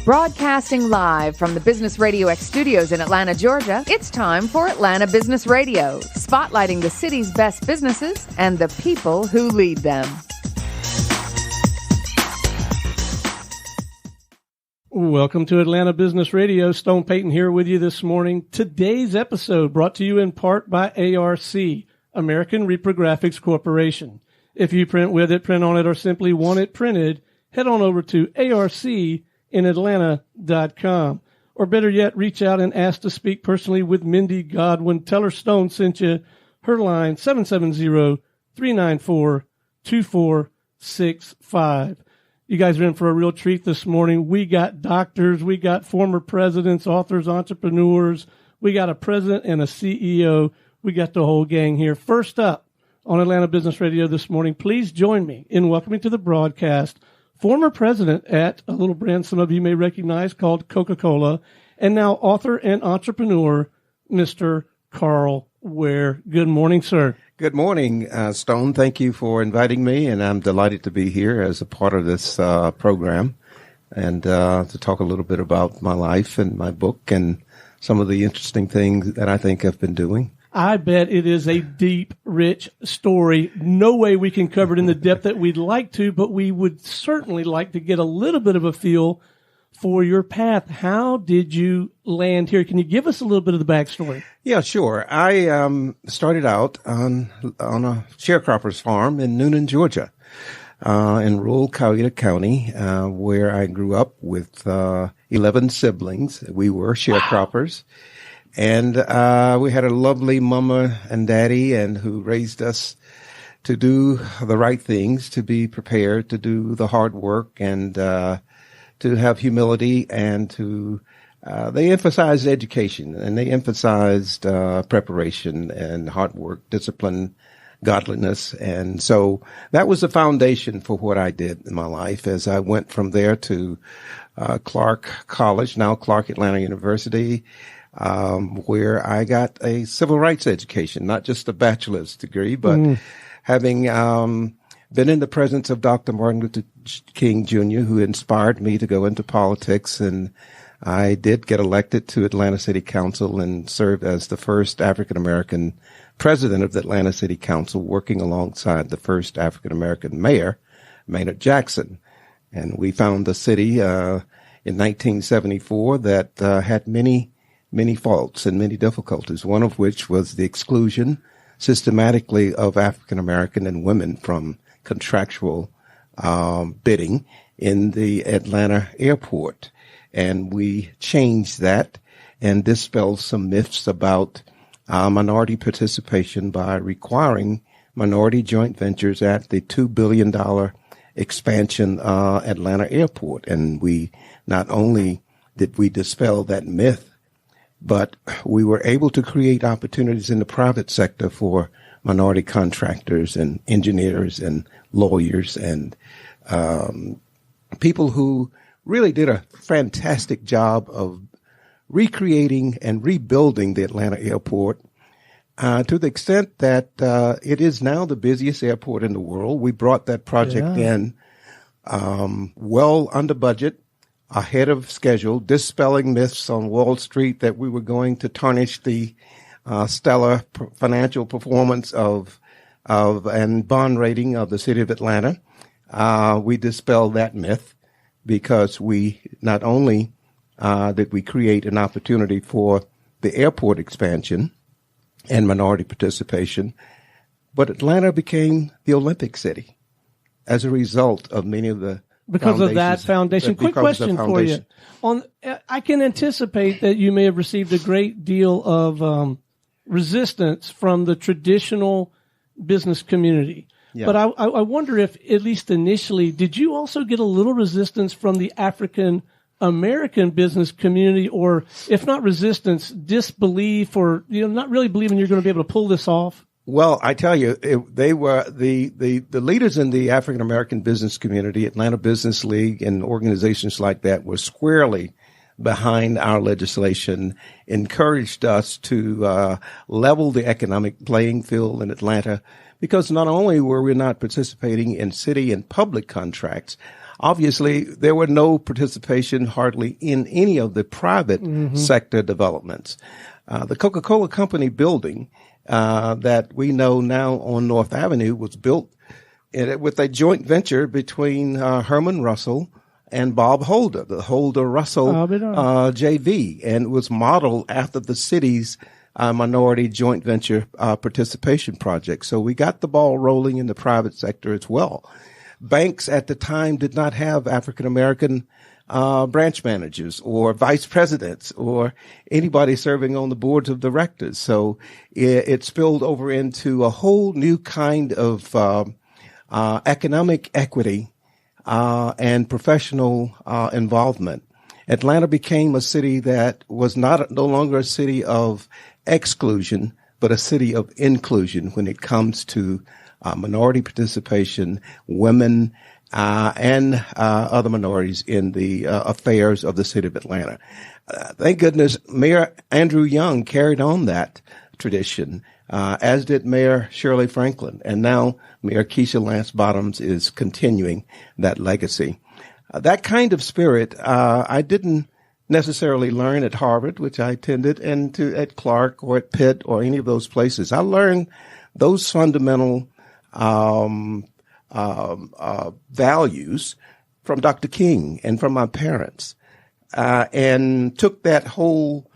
Broadcasting live from the Business RadioX studios in Atlanta, Georgia, it's time for Atlanta Business Radio, spotlighting the city's best businesses and the people who lead them. Welcome to Atlanta Business Radio. Stone Payton here with you this morning. Today's episode brought to you in part by ARC, American Reprographics Corporation. If you print with it, print on it, or simply want it printed, head on over to ARCinatlanta.com. Or better yet, reach out and ask to speak personally with Mindy Godwin. Tell her Stone sent you. Her line, 770-394-2465. You guys are in for a real treat this morning. We got doctors, we got former presidents, authors, entrepreneurs. We got a president and a CEO. We got the whole gang here. First up on Atlanta Business Radio this morning, please join me in welcoming to the broadcast former president at a little brand some of you may recognize called Coca-Cola, and now author and entrepreneur, Mr. Carl Ware. Good morning, sir. Good morning, Stone. Thank you for inviting me, and I'm delighted to be here as a part of this program and to talk a little bit about my life and my book and some of the interesting things that I think I've been doing. I bet it is a deep, rich story. No way we can cover it in the depth that we'd like to, but we would certainly like to get a little bit of a feel for your path. How did you land here? Can you give us a little bit of the backstory? Yeah, sure. I started out on a sharecroppers farm in Noonan, Georgia, in rural Coweta County, where I grew up with 11 siblings. We were sharecroppers. Wow. And we had a lovely mama and daddy, and who raised us to do the right things, to be prepared, to do the hard work, and to have humility, and to they emphasized education, and they emphasized preparation and hard work, discipline, godliness. And so that was the foundation for what I did in my life as I went from there to Clark College, now Clark Atlanta University, where I got a civil rights education, not just a bachelor's degree, but having been in the presence of Dr. Martin Luther King Jr., who inspired me to go into politics. And I did get elected to Atlanta City Council and served as the first African-American president of the Atlanta City Council, working alongside the first African-American mayor, Maynard Jackson. And we found a city in 1974 that had many faults and many difficulties, one of which was the exclusion systematically of African American and women from contractual bidding in the Atlanta airport. And we changed that and dispelled some myths about minority participation by requiring minority joint ventures at the $2 billion expansion Atlanta airport. And we not only did we dispel that myth, but we were able to create opportunities in the private sector for minority contractors and engineers and lawyers and people who really did a fantastic job of recreating and rebuilding the Atlanta airport to the extent that it is now the busiest airport in the world. We brought that project in well under budget, ahead of schedule, dispelling myths on Wall Street that we were going to tarnish the stellar financial performance of and bond rating of the city of Atlanta. We dispelled that myth because we not only did we create an opportunity for the airport expansion and minority participation, but Atlanta became the Olympic city as a result of many of the because of that foundation. Quick question for you. I can anticipate that you may have received a great deal of resistance from the traditional business community. Yeah. But I wonder if, at least initially, did you also get a little resistance from the African American business community, or if not resistance, disbelief, or not really believing you're going to be able to pull this off? Well, I tell you, they were the leaders in the African American business community, Atlanta Business League and organizations like that were squarely behind our legislation, encouraged us to level the economic playing field in Atlanta, because not only were we not participating in city and public contracts, obviously there were no participation hardly in any of the private sector developments. The Coca-Cola Company building that we know now on North Avenue was built with a joint venture between Herman Russell and Bob Holder, the Holder-Russell JV, and was modeled after the city's minority joint venture participation project. So we got the ball rolling in the private sector as well. Banks at the time did not have African-American branch managers or vice presidents or anybody serving on the boards of directors. So it spilled over into a whole new kind of economic equity and professional involvement. Atlanta became a city that was no longer a city of exclusion, but a city of inclusion when it comes to minority participation, women, and other minorities in the affairs of the city of Atlanta. Thank goodness Mayor Andrew Young carried on that tradition, as did Mayor Shirley Franklin. And now Mayor Keisha Lance Bottoms is continuing that legacy. That kind of spirit, I didn't necessarily learn at Harvard, which I attended, and at Clark or at Pitt or any of those places. I learned those fundamental values from Dr. King and from my parents, and took that whole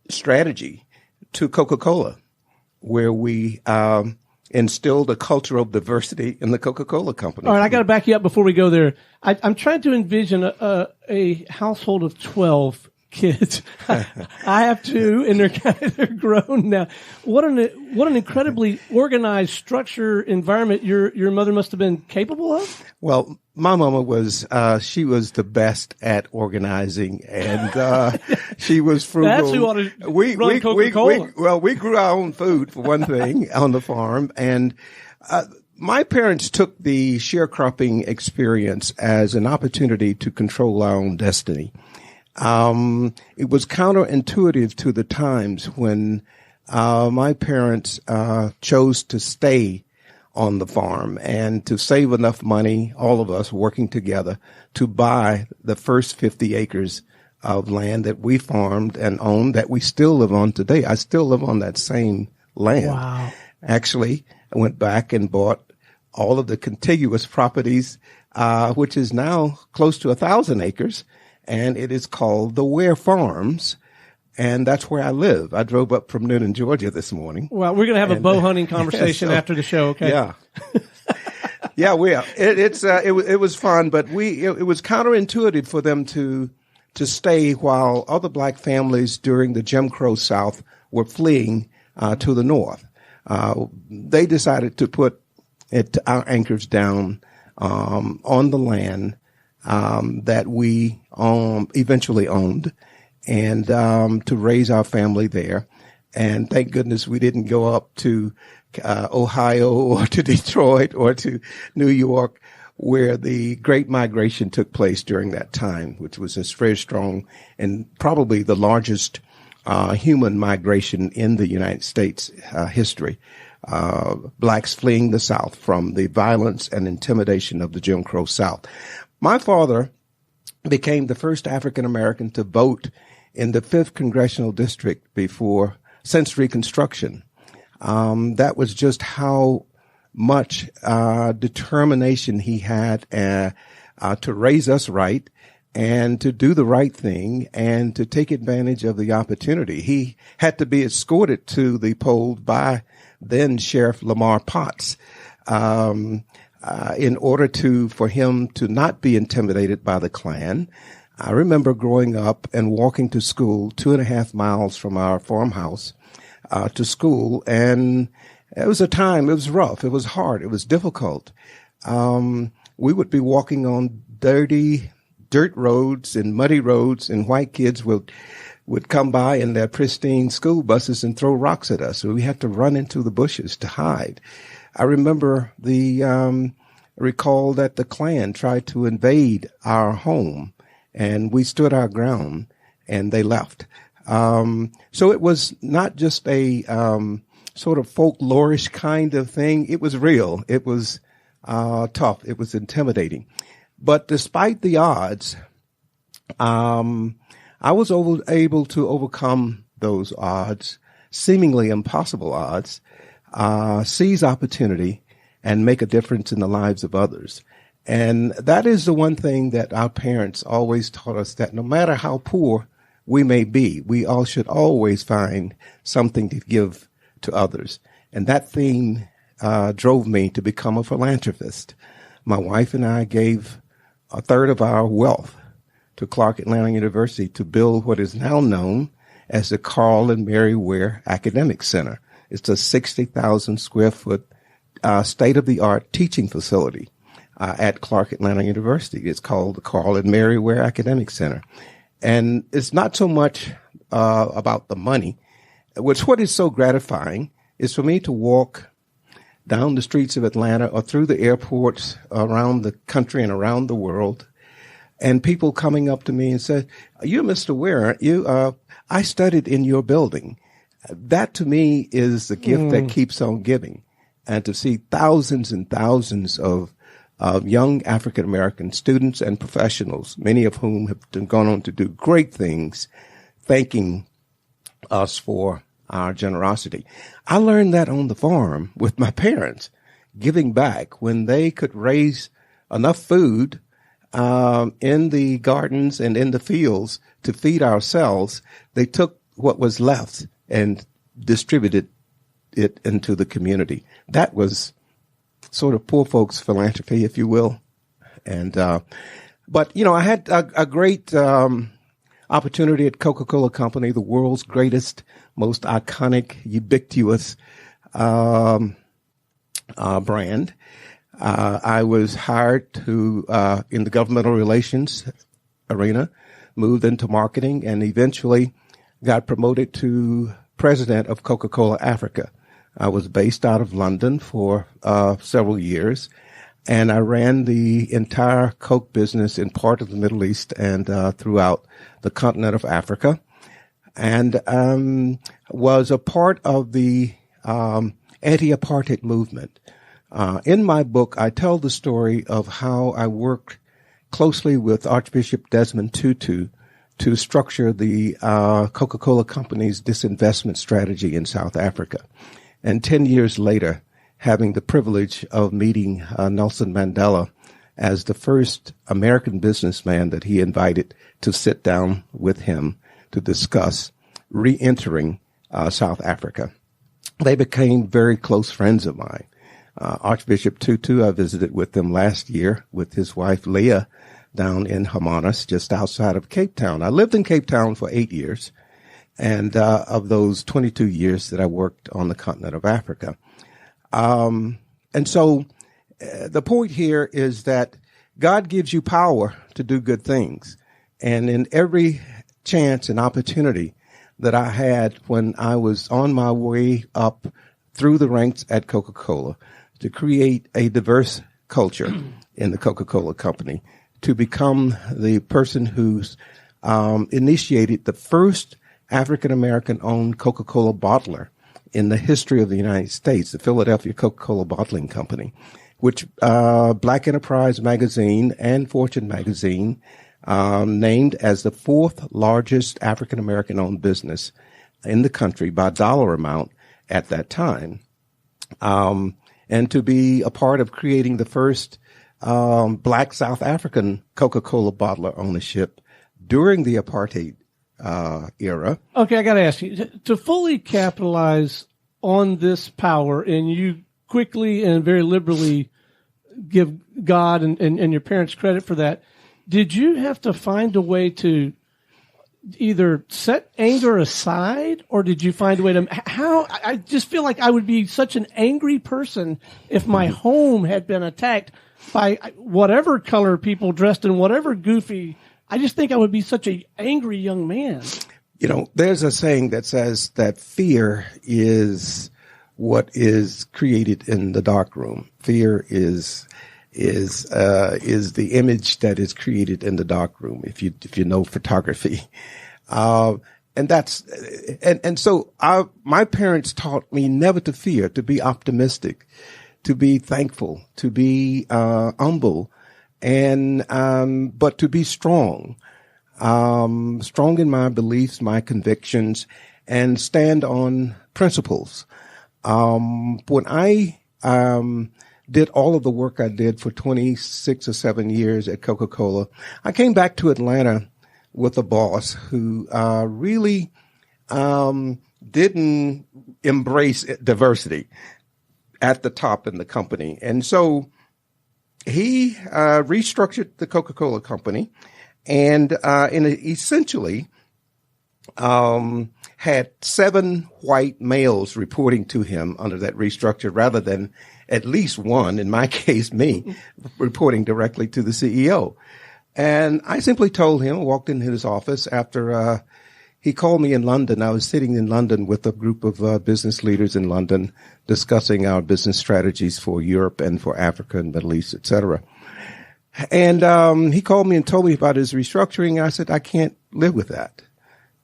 strategy to Coca-Cola, where we instilled a culture of diversity in the Coca-Cola Company. All right, I got to back you up before we go there. I'm trying to envision a household of 12 kids. I have two, and they're grown now. What an incredibly organized, structured environment your mother must have been capable of. Well, my mama was she was the best at organizing, and she was frugal. That's who ought to run Coca-Cola. We grew our own food for one thing on the farm, and my parents took the sharecropping experience as an opportunity to control our own destiny. It was counterintuitive to the times when my parents chose to stay on the farm and to save enough money, all of us working together, to buy the first 50 acres of land that we farmed and owned that we still live on today. I still live on that same land. Wow. Actually, I went back and bought all of the contiguous properties, which is now close to 1,000 acres. And it is called the Ware Farms, and that's where I live. I drove up from Noonan, Georgia this morning. Well, we're going to have a bow hunting conversation after the show, okay? Yeah. Yeah, we are. It was fun, but it was counterintuitive for them to stay while other black families during the Jim Crow South were fleeing to the north. They decided to put our anchors down on the land that we eventually owned, and to raise our family there. And thank goodness we didn't go up to Ohio or to Detroit or to New York, where the Great Migration took place during that time, which was a very strong and probably the largest human migration in the United States history. Blacks fleeing the South from the violence and intimidation of the Jim Crow South. My father became the first African American to vote in the Fifth Congressional District since Reconstruction. That was just how much determination he had to raise us right and to do the right thing and to take advantage of the opportunity. He had to be escorted to the polls by then Sheriff Lamar Potts, in order for him to not be intimidated by the Klan. I remember growing up and walking to school 2.5 miles from our farmhouse to school, and it was rough, it was hard, it was difficult. We would be walking on dirty dirt roads and muddy roads, and white kids would come by in their pristine school buses and throw rocks at us. So we had to run into the bushes to hide. I remember recall that the Klan tried to invade our home, and we stood our ground, and they left. So it was not just a sort of folklorish kind of thing. It was real. It was tough. It was intimidating. But despite the odds, I was able to overcome those odds, seemingly impossible odds, seize opportunity, and make a difference in the lives of others. And that is the one thing that our parents always taught us, that no matter how poor we may be, we all should always find something to give to others. And that theme drove me to become a philanthropist. My wife and I gave a third of our wealth to Clark Atlanta University to build what is now known as the Carl and Mary Ware Academic Center. It's a 60,000 square foot state-of-the-art teaching facility at Clark Atlanta University. It's called the Carl and Mary Ware Academic Center. And it's not so much about the money, which what is so gratifying is for me to walk down the streets of Atlanta or through the airports around the country and around the world, and people coming up to me and say, "You're Mr. Ware, aren't you? I studied in your building." That to me is the gift that keeps on giving. And to see thousands and thousands of young African-American students and professionals, many of whom have gone on to do great things, thanking us for our generosity. I learned that on the farm with my parents, giving back when they could raise enough food in the gardens and in the fields to feed ourselves. They took what was left and distributed it into the community. That was sort of poor folks philanthropy, if you will. And, but, you know, I had a great, opportunity at Coca-Cola Company, the world's greatest, most iconic, ubiquitous, brand. I was hired to, in the governmental relations arena, moved into marketing, and eventually got promoted to president of Coca-Cola Africa. I was based out of London for several years, and I ran the entire Coke business in part of the Middle East and throughout the continent of Africa, and was a part of the anti-apartheid movement. In my book, I tell the story of how I worked closely with Archbishop Desmond Tutu to structure the Coca-Cola Company's disinvestment strategy in South Africa. And 10 years later, having the privilege of meeting Nelson Mandela as the first American businessman that he invited to sit down with him to discuss re-entering South Africa. They became very close friends of mine. Archbishop Tutu, I visited with them last year with his wife Leah down in Hermanus, just outside of Cape Town. I lived in Cape Town for 8 years, and of those 22 years that I worked on the continent of Africa. And so the point here is that God gives you power to do good things. And in every chance and opportunity that I had when I was on my way up through the ranks at Coca-Cola to create a diverse culture in the Coca-Cola Company, to become the person who's initiated the first African-American owned Coca-Cola bottler in the history of the United States, the Philadelphia Coca-Cola Bottling Company, which Black Enterprise Magazine and Fortune Magazine named as the fourth largest African-American owned business in the country by dollar amount at that time. And to be a part of creating the first Black South African Coca-Cola bottler ownership during the apartheid era. Okay, I got to ask you, to fully capitalize on this power, and you quickly and very liberally give God and your parents credit for that, did you have to find a way to either set anger aside, or did you find a way to, I just feel like I would be such an angry person if my home had been attacked by whatever color people dressed in whatever goofy. I just think I would be such an angry young man. You know, there's a saying that says that fear is what is created in the dark room. Fear is the image that is created in the dark room, if you know photography. And so my parents taught me never to fear, to be optimistic, to be thankful, to be humble, and but to be strong in my beliefs, my convictions, and stand on principles. When I did all of the work I did for 26 or 7 years at Coca-Cola, I came back to Atlanta with a boss who really didn't embrace diversity at the top in the company. And so he restructured the Coca-Cola company and essentially had 7 white males reporting to him under that restructure rather than at least one, in my case, me, reporting directly to the CEO. And I simply told him, walked into his office after he called me in London. I was sitting in London with a group of business leaders in London discussing our business strategies for Europe and for Africa and Middle East, et cetera. And he called me and told me about his restructuring. I said, I can't live with that.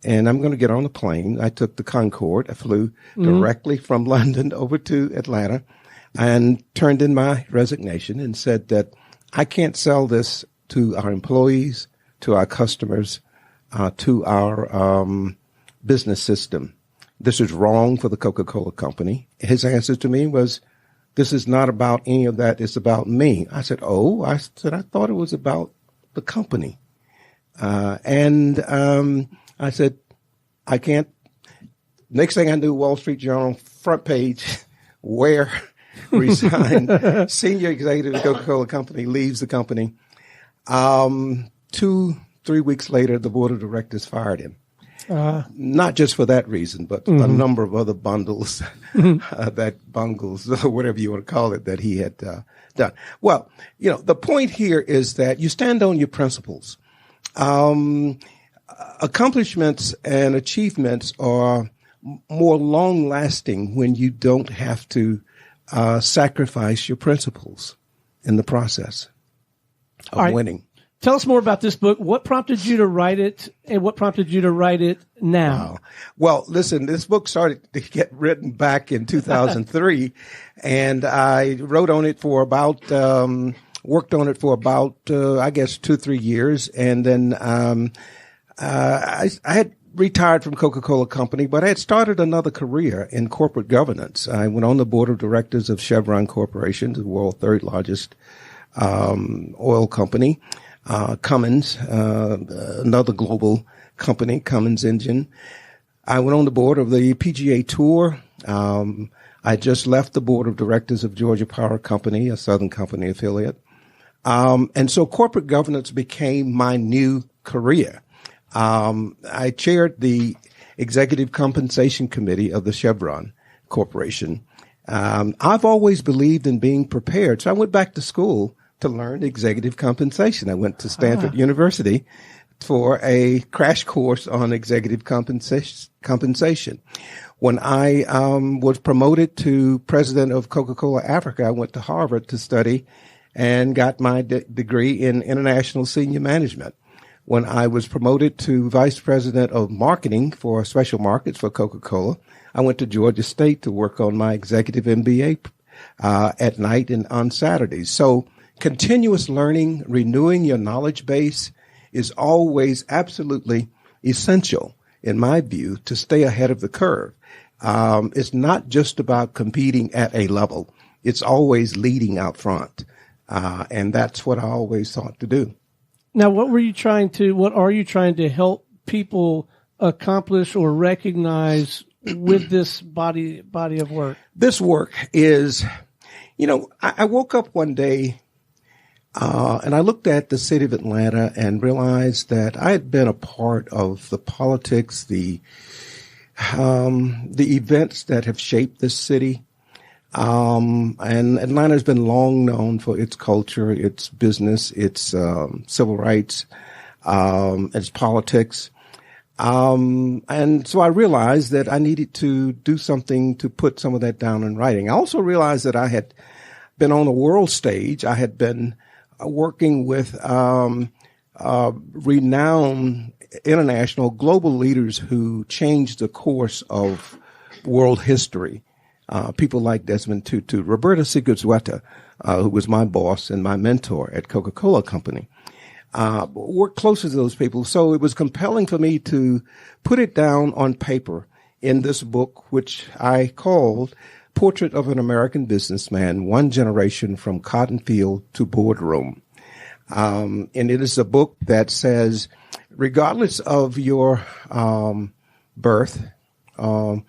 And I'm going to get on a plane. I took the Concorde. I flew directly from London over to Atlanta and turned in my resignation and said that I can't sell this to our employees, to our customers, to our business system. This is wrong for the Coca-Cola company. His answer to me was, this is not about any of that. It's about me. I said, I thought it was about the company. I said, I can't. Next thing I knew, Wall Street Journal, front page, Ware resigned, senior executive of the Coca-Cola company, leaves the company. 2-3 weeks later, the board of directors fired him. Not just for that reason, but a number of other bungles, whatever you want to call it, that he had done. Well, the point here is that you stand on your principles. Accomplishments and achievements are more long-lasting when you don't have to sacrifice your principles in the process of winning. Tell us more about this book. What prompted you to write it, and what prompted you to write it now? Well, listen, this book started to get written back in 2003, and I wrote on it for about, worked on it for about, 2-3 years, and then I had retired from Coca-Cola Company, but I had started another career in corporate governance. I went on the board of directors of Chevron Corporation, the world's third largest oil company. Cummins, another global company, Cummins Engine. I went on the board of the PGA Tour. I just left the board of directors of Georgia Power Company, a Southern Company affiliate. And so corporate governance became my new career. I chaired the executive compensation committee of the Chevron Corporation. I've always believed in being prepared. So I went back to school to learn executive compensation. I went to Stanford University for a crash course on executive compensation. When I was promoted to president of Coca-Cola Africa, I went to Harvard to study and got my degree in international senior management. When I was promoted to vice president of marketing for special markets for Coca-Cola, I went to Georgia State to work on my executive MBA at night and on Saturdays. So continuous learning, renewing your knowledge base is always absolutely essential, in my view, to stay ahead of the curve. It's not just about competing at a level. It's always leading out front. And that's what I always sought to do. Now, what are you trying to help people accomplish or recognize with this body of work? This work is, I woke up one day and I looked at the city of Atlanta and realized that I had been a part of the politics, the events that have shaped this city. And Atlanta has been long known for its culture, its business, its civil rights, its politics. And so I realized that I needed to do something to put some of that down in writing. I also realized that I had been on a world stage. I had been working with renowned international global leaders who changed the course of world history. People like Desmond Tutu, Roberto Siguzueta, who was my boss and my mentor at Coca-Cola Company. Worked closely to those people. So it was compelling for me to put it down on paper in this book, which I called Portrait of an American Businessman, One Generation from Cotton Field to Boardroom. And it is a book that says, regardless of your birth or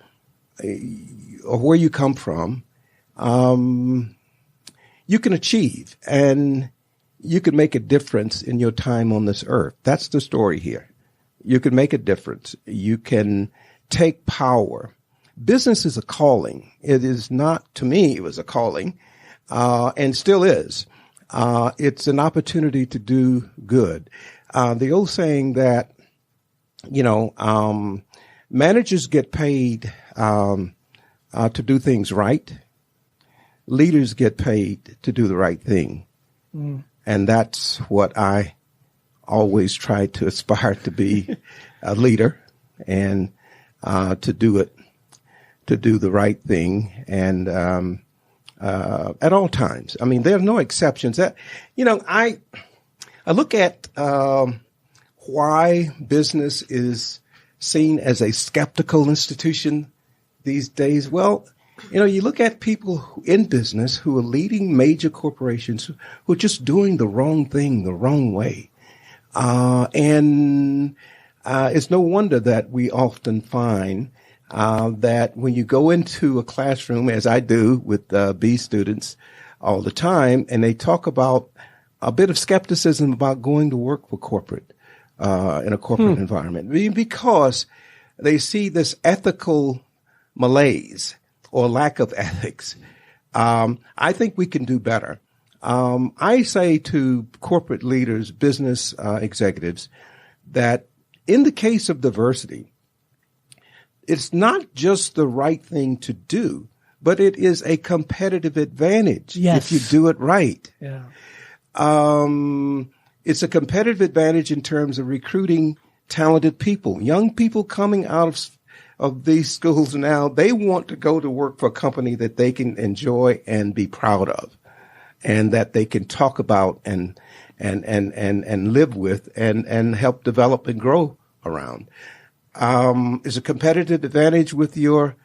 where you come from, you can achieve and you can make a difference in your time on this earth. That's the story here. You can make a difference. You can take power. Business is a calling. It is not, to me, it was a calling, and still is. It's an opportunity to do good. The old saying that, managers get paid to do things right. Leaders get paid to do the right thing. Mm. And that's what I always try to aspire to be, a leader, and to do the right thing, and at all times. I mean, there are no exceptions. I look at why business is seen as a skeptical institution these days. Well, you look at people in business who are leading major corporations who are just doing the wrong thing the wrong way. And it's no wonder that we often find that when you go into a classroom, as I do with B students all the time, and they talk about a bit of skepticism about going to work for corporate, in a corporate environment, because they see this ethical malaise or lack of ethics. I think we can do better. I say to corporate leaders, business executives, that in the case of diversity, it's not just the right thing to do, but it is a competitive advantage if you do it right. Yeah. It's a competitive advantage in terms of recruiting talented people. Young people coming out of these schools now, they want to go to work for a company that they can enjoy and be proud of, and that they can talk about and live with and help develop and grow around. It's a competitive advantage with your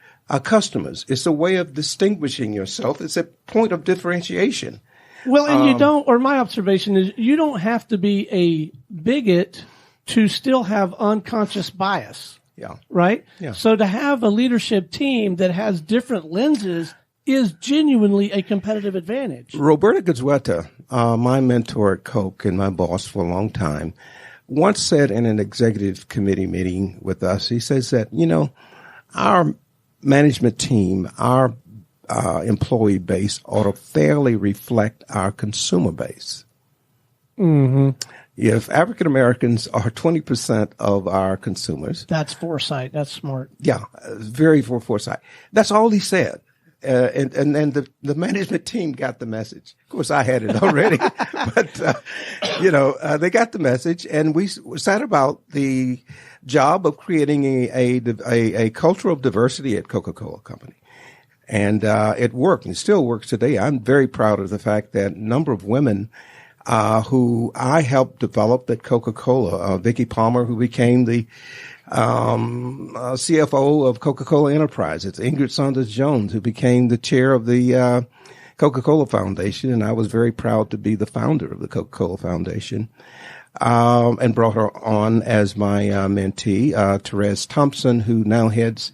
customers. It's a way of distinguishing yourself. It's a point of differentiation. Well, and my observation is you don't have to be a bigot to still have unconscious bias. Yeah. Right? Yeah. So to have a leadership team that has different lenses is genuinely a competitive advantage. Roberto Goizueta, my mentor at Coke and my boss for a long time, once said in an executive committee meeting with us, he says that, our management team, our employee base ought to fairly reflect our consumer base. Mm-hmm. If African Americans are 20% of our consumers. That's foresight. That's smart. Yeah, very foresight. That's all he said. And the management team got the message. Of course, I had it already, but, they got the message, and we set about the job of creating a culture of diversity at Coca-Cola Company. And, it worked, and it still works today. I'm very proud of the fact that a number of women, who I helped develop at Coca-Cola, Vicki Palmer, who became the CFO of Coca-Cola Enterprises, Ingrid Saunders-Jones, who became the chair of the Coca-Cola Foundation, and I was very proud to be the founder of the Coca-Cola Foundation, and brought her on as my mentee. Therese Thompson, who now heads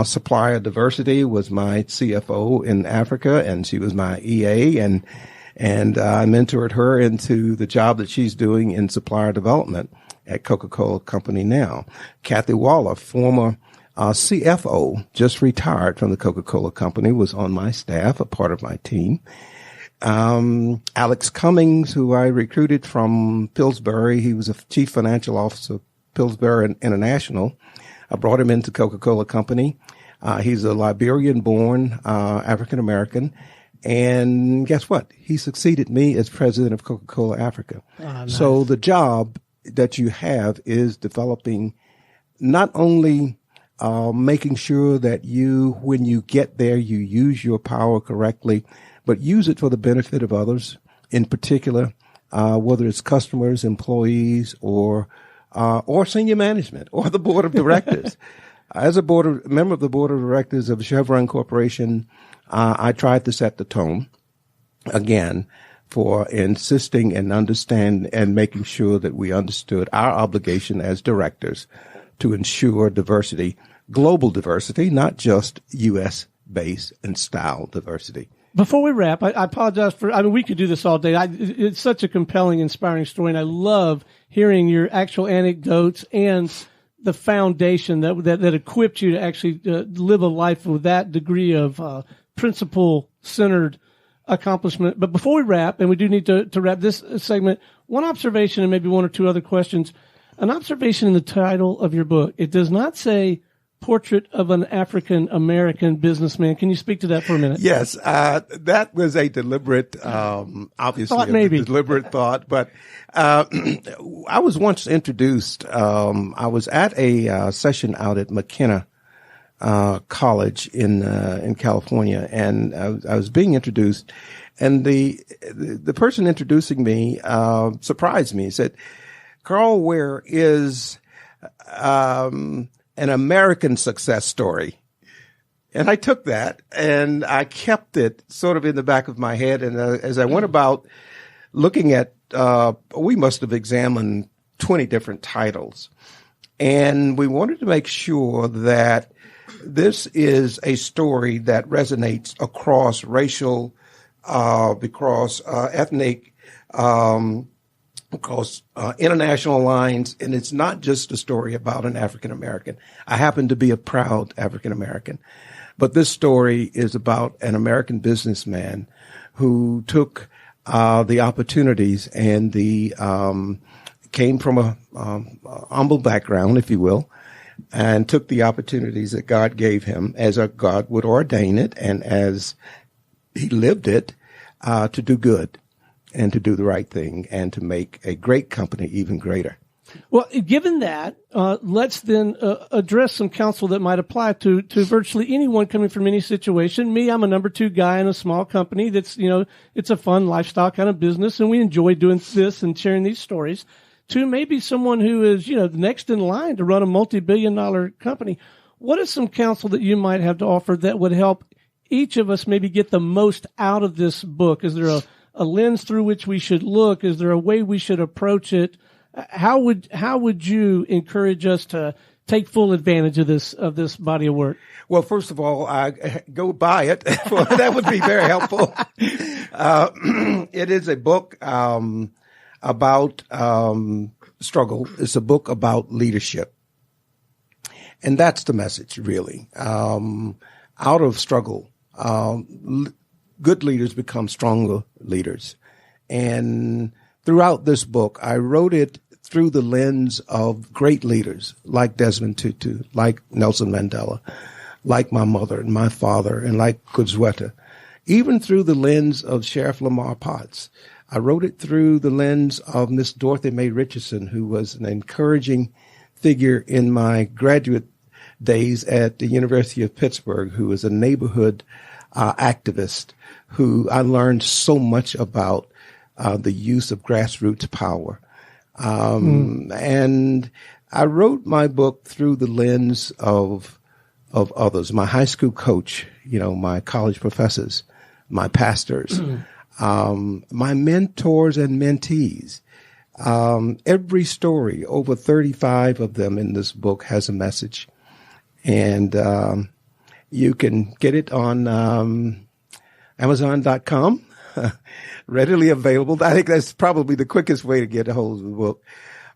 supplier diversity, was my CFO in Africa, and she was my EA, and I mentored her into the job that she's doing in supplier development at Coca-Cola Company now. Kathy Waller, former CFO, just retired from the Coca-Cola Company, was on my staff, a part of my team. Alex Cummings, who I recruited from Pillsbury, he was a chief financial officer of Pillsbury International. I brought him into Coca-Cola Company. He's a Liberian-born African-American. And guess what? He succeeded me as president of Coca-Cola Africa. Oh, nice. So the job that you have is developing, not only making sure that when you get there, you use your power correctly, but use it for the benefit of others, in particular, whether it's customers, employees, or senior management, or the board of directors. As a member of the board of directors of Chevron Corporation, I tried to set the tone again for insisting and understand and making sure that we understood our obligation as directors to ensure diversity, global diversity, not just U.S. based and style diversity. Before we wrap, I apologize we could do this all day. It's such a compelling, inspiring story, and I love hearing your actual anecdotes and the foundation that equipped you to actually live a life with that degree of principle-centered accomplishment. But before we wrap, and we do need to wrap this segment, one observation and maybe one or two other questions. An observation in the title of your book. It does not say Portrait of an African-American Businessman. Can you speak to that for a minute? Yes, that was a deliberate, obviously deliberate thought. But I was once introduced. I was at a session out at McKenna College in California, and I was being introduced, and the person introducing me surprised me. He said, "Carl Ware is an American success story." And I took that and I kept it sort of in the back of my head. And as I went about looking at, we must have examined 20 different titles. And we wanted to make sure that this is a story that resonates across racial, across ethnic, across international lines, and it's not just a story about an African American. I happen to be a proud African American, but this story is about an American businessman who took the opportunities and came from a humble background, if you will, and took the opportunities that God gave him as God would ordain it, and as he lived it, to do good and to do the right thing and to make a great company even greater. Well, given that, let's then address some counsel that might apply to virtually anyone coming from any situation. Me, I'm a number 2 guy in a small company that's, it's a fun lifestyle kind of business, and we enjoy doing this and sharing these stories. To maybe someone who is, next in line to run a multi-billion-dollar company. What is some counsel that you might have to offer that would help each of us maybe get the most out of this book? Is there a lens through which we should look? Is there a way we should approach it? How would you encourage us to take full advantage of this body of work? Well, first of all, go buy it. That would be very helpful. It is a book about struggle. It's a book about leadership, and that's the message, really. Out of struggle, good leaders become stronger leaders. And throughout this book, I wrote it through the lens of great leaders like Desmond Tutu, like Nelson Mandela, like my mother and my father, and like Kuzweta, even through the lens of Sheriff Lamar Potts. I wrote it through the lens of Miss Dorothy Mae Richardson, who was an encouraging figure in my graduate days at the University of Pittsburgh, who was a neighborhood activist who I learned so much about the use of grassroots power. And I wrote my book through the lens of others, my high school coach, my college professors, my pastors, my mentors and mentees. Every story, over 35 of them in this book, has a message. And you can get it on Amazon.com, readily available. I think that's probably the quickest way to get a hold of the book.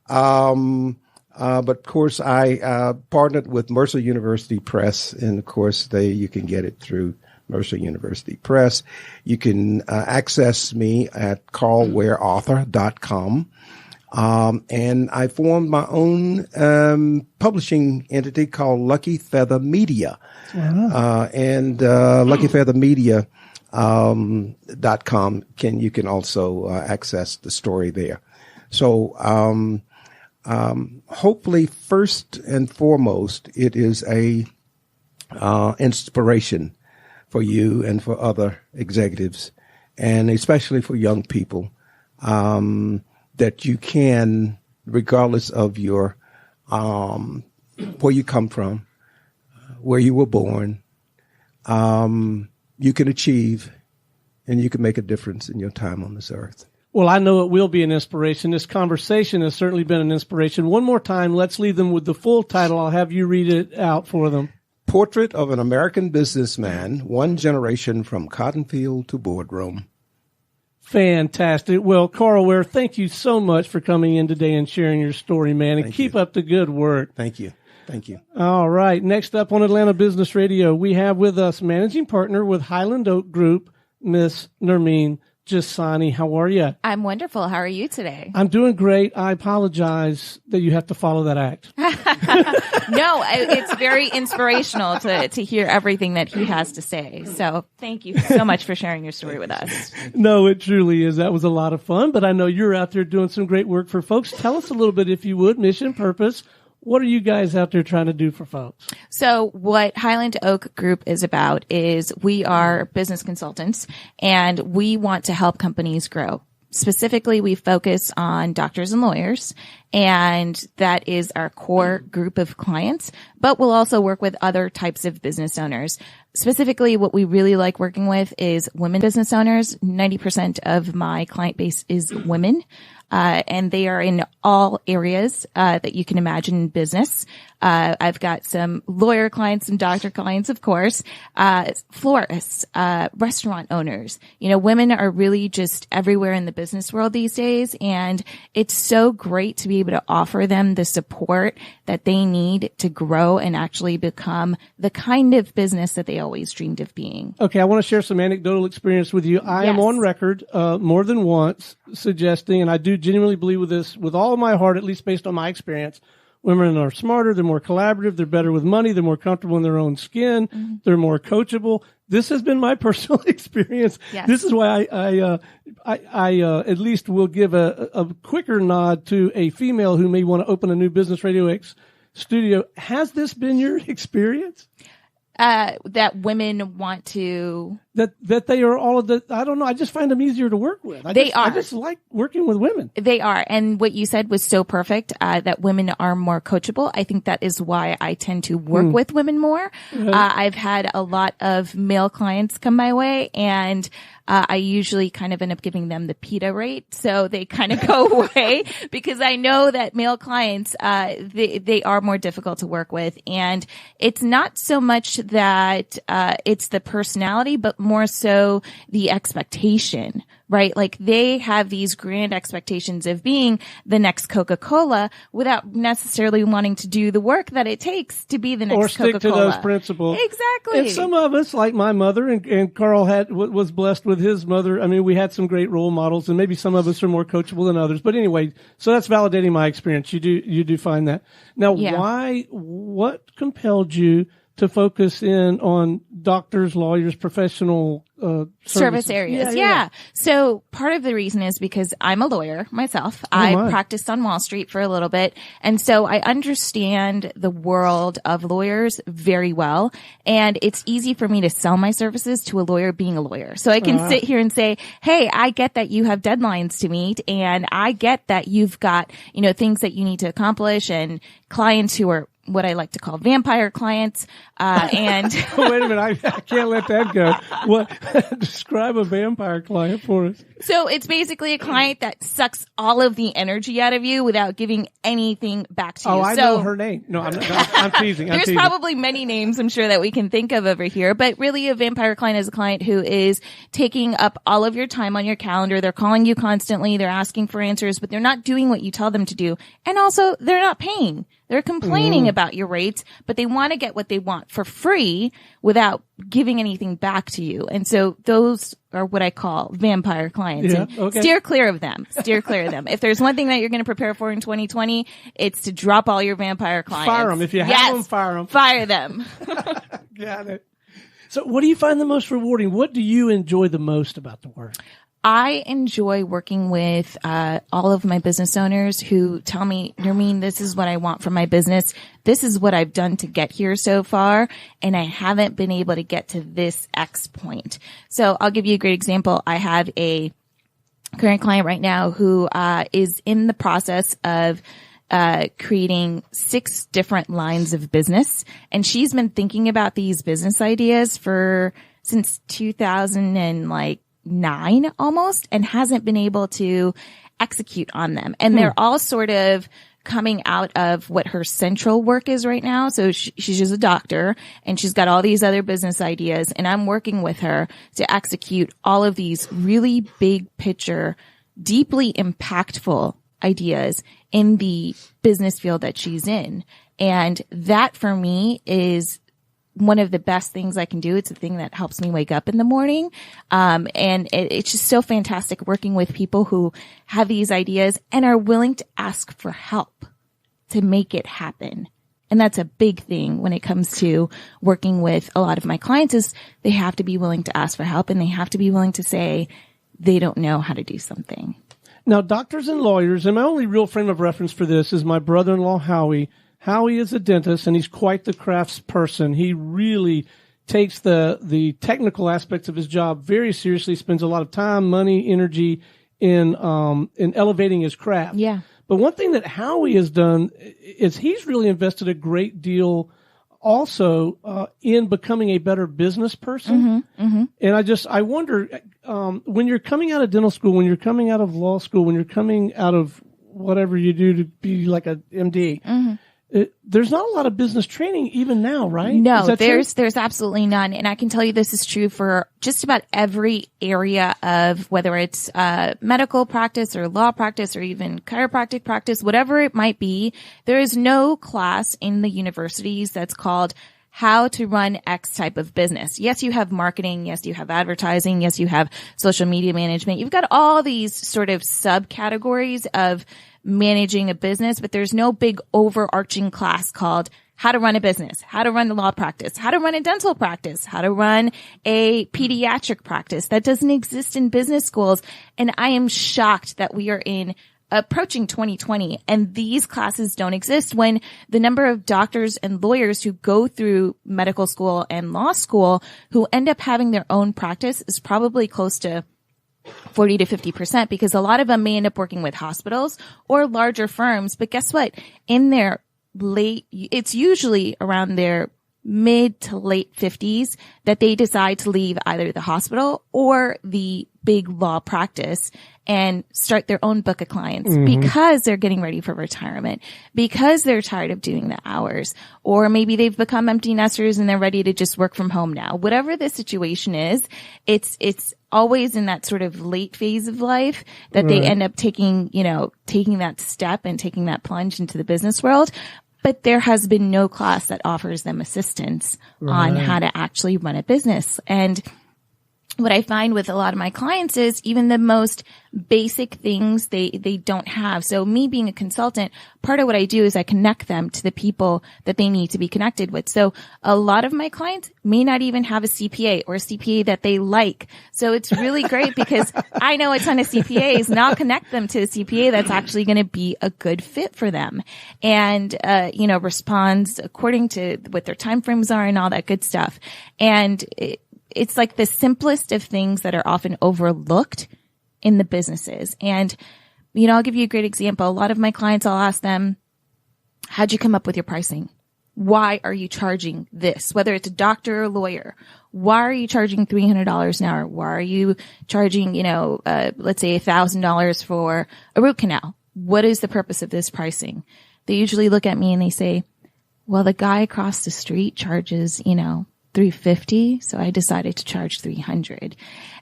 But of course, I partnered with Mercer University Press, and of course, you can get it through Mercer University Press. You can access me at carlwareauthor.com. And I formed my own publishing entity called Lucky Feather Media. Wow. And luckyfeathermedia.com you can also access the story there. So hopefully, first and foremost, it is a inspiration for you and for other executives and especially for young people, that you can, regardless of your where you come from, where you were born, you can achieve and you can make a difference in your time on this earth. Well, I know it will be an inspiration. This conversation has certainly been an inspiration. One more time, let's leave them with the full title. I'll have you read it out for them. Portrait of an American Businessman, One Generation from Cotton Field to Boardroom. Fantastic. Well, Carl Ware, thank you so much for coming in today and sharing your story, man. And keep up the good work. Thank you. Thank you. All right. Next up on Atlanta Business Radio, we have with us managing partner with Highland Oak Group, Miss Nermin Jasani. How are you? I'm wonderful. How are you today? I'm doing great. I apologize that you have to follow that act. No, it's very inspirational to hear everything that he has to say. So thank you so much for sharing your story with us. No, it truly is. That was a lot of fun, but I know you're out there doing some great work for folks. Tell us a little bit, if you would, mission, purpose. What are you guys out there trying to do for folks? So what Highland Oak Group is about is we are business consultants and we want to help companies grow. Specifically, we focus on doctors and lawyers, and that is our core group of clients, but we'll also work with other types of business owners. Specifically, what we really like working with is women business owners. 90% of my client base is women. And they are in all areas that you can imagine in business. I've got some lawyer clients, some doctor clients, of course, florists, restaurant owners. You know, women are really just everywhere in the business world these days, and it's so great to be able to offer them the support that they need to grow and actually become the kind of business that they always dreamed of being. Okay, I want to share some anecdotal experience with you. I am on record more than once suggesting, and I do genuinely believe with this with all of my heart, at least based on my experience, women are smarter, they're more collaborative, they're better with money, they're more comfortable in their own skin, they're more coachable. This has been my personal experience. Yes. This is why I at least will give a quicker nod to a female who may want to open a new Business RadioX studio. Has this been your experience? That women want to... That they are all of the... I don't know. I just find them easier to work with. I just like working with women. They are. And what you said was so perfect, that women are more coachable. I think that is why I tend to work with women more. I've had a lot of male clients come my way, and I usually kind of end up giving them the PETA rate. So they kind of go away because I know that male clients, they are more difficult to work with. And it's not so much that, it's the personality, but more so the expectation, right? Like they have these grand expectations of being the next Coca-Cola without necessarily wanting to do the work that it takes to be the next Coca-Cola. Or stick to those principles. Exactly. And some of us, like my mother, and Carl was blessed with his mother. I mean, we had some great role models, and maybe some of us are more coachable than others. But anyway, so that's validating my experience. You do find that. Now, what compelled you to focus in on doctors, lawyers, professional service areas? Yeah. So part of the reason is because I'm a lawyer myself. I practiced on Wall Street for a little bit. And so I understand the world of lawyers very well. And it's easy for me to sell my services to a lawyer being a lawyer. So I can sit here and say, hey, I get that you have deadlines to meet, and I get that you've got, things that you need to accomplish, and clients who are what I like to call vampire clients. And wait a minute, I can't let that go. What? Describe a vampire client for us. So it's basically a client that sucks all of the energy out of you without giving anything back to you. I know her name. No, I'm teasing. There's probably many names I'm sure that we can think of over here, but really a vampire client is a client who is taking up all of your time on your calendar. They're calling you constantly. They're asking for answers, but they're not doing what you tell them to do. And also they're not paying. They're complaining about your rates, but they want to get what they want for free without giving anything back to you. And so those are what I call vampire clients. Yeah, and steer clear of them. Steer clear of them. If there's one thing that you're going to prepare for in 2020, it's to drop all your vampire clients. Fire them. If you have them, fire them. Fire them. Got it. So what do you find the most rewarding? What do you enjoy the most about the work? I enjoy working with all of my business owners who tell me, Nermin, this is what I want from my business. This is what I've done to get here so far, and I haven't been able to get to this X point. So I'll give you a great example. I have a current client right now who is in the process of creating 6 different lines of business, and she's been thinking about these business ideas since 2009 almost, and hasn't been able to execute on them. And they're all sort of coming out of what her central work is right now. So she's just a doctor, and she's got all these other business ideas, and I'm working with her to execute all of these really big picture, deeply impactful ideas in the business field that she's in. And that for me is one of the best things I can do. It's a thing that helps me wake up in the morning. And it's just so fantastic working with people who have these ideas and are willing to ask for help to make it happen. And that's a big thing when it comes to working with a lot of my clients, is they have to be willing to ask for help, and they have to be willing to say they don't know how to do something. Now, doctors and lawyers, and my only real frame of reference for this is my brother-in-law, Howie. Howie is a dentist, and he's quite the crafts person. He really takes the technical aspects of his job very seriously, spends a lot of time, money, energy in elevating his craft. Yeah. But one thing that Howie has done is he's really invested a great deal also in becoming a better business person. And I wonder, when you're coming out of dental school, when you're coming out of law school, when you're coming out of whatever you do to be like a MD, there's not a lot of business training even now, right? No, there's absolutely none. And I can tell you this is true for just about every area of whether it's medical practice or law practice or even chiropractic practice, whatever it might be. There is no class in the universities that's called how to run X type of business. Yes, you have marketing. Yes, you have advertising. Yes, you have social media management. You've got all these sort of subcategories of managing a business, but there's no big overarching class called how to run a business, how to run a law practice, how to run a dental practice, how to run a pediatric practice. That doesn't exist in business schools. And I am shocked that we are approaching 2020 and these classes don't exist, when the number of doctors and lawyers who go through medical school and law school who end up having their own practice is probably close to 40 to 50%, because a lot of them may end up working with hospitals or larger firms. But guess what? In their it's usually around their mid to late 50s that they decide to leave either the hospital or the big law practice and start their own book of clients because they're getting ready for retirement, because they're tired of doing the hours, or maybe they've become empty nesters and they're ready to just work from home now. Whatever the situation is, it's always in that sort of late phase of life that they end up taking that step and taking that plunge into the business world. But there has been no class that offers them assistance on how to actually run a business. And what I find with a lot of my clients is even the most basic things they don't have. So me being a consultant, part of what I do is I connect them to the people that they need to be connected with. So a lot of my clients may not even have a CPA or a CPA that they like. So it's really great because I know a ton of CPAs, and I'll connect them to a CPA that's actually going to be a good fit for them and, responds according to what their timeframes are and all that good stuff. And it's like the simplest of things that are often overlooked in the businesses. And, I'll give you a great example. A lot of my clients, I'll ask them, how'd you come up with your pricing? Why are you charging this? Whether it's a doctor or lawyer, why are you charging $300 an hour? Why are you charging, let's say $1,000 for a root canal? What is the purpose of this pricing? They usually look at me and they say, well, the guy across the street charges, $350, so I decided to charge $300.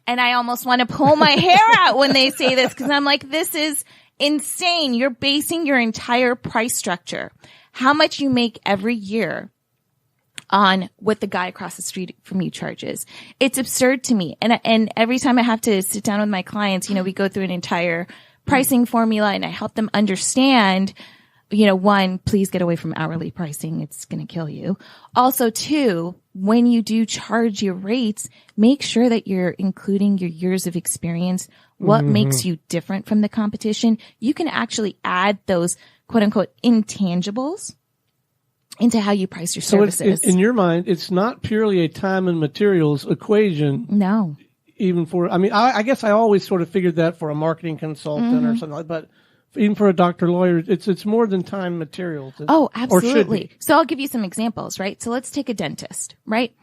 And I almost want to pull my hair out when they say this, because I'm like, this is insane. You're basing your entire price structure, how much you make every year, on what the guy across the street from you charges. It's absurd to me. And every time I have to sit down with my clients, we go through an entire pricing formula and I help them understand one, please get away from hourly pricing. It's going to kill you. Also, two, when you do charge your rates, make sure that you're including your years of experience. What makes you different from the competition? You can actually add those quote unquote intangibles into how you price your services. So in your mind, it's not purely a time and materials equation. No. Even I guess I always sort of figured that for a marketing consultant or something like that. But even for a doctor lawyer, it's more than time and materials. Oh, absolutely. So I'll give you some examples, right? So let's take a dentist, right?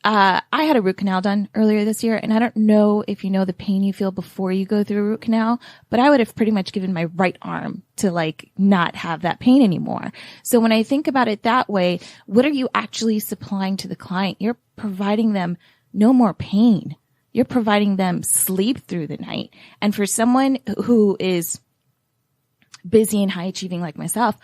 I had a root canal done earlier this year, and I don't know if you know the pain you feel before you go through a root canal, but I would have pretty much given my right arm to not have that pain anymore. So when I think about it that way, what are you actually supplying to the client? You're providing them no more pain. You're providing them sleep through the night. And for someone who is busy and high achieving like myself,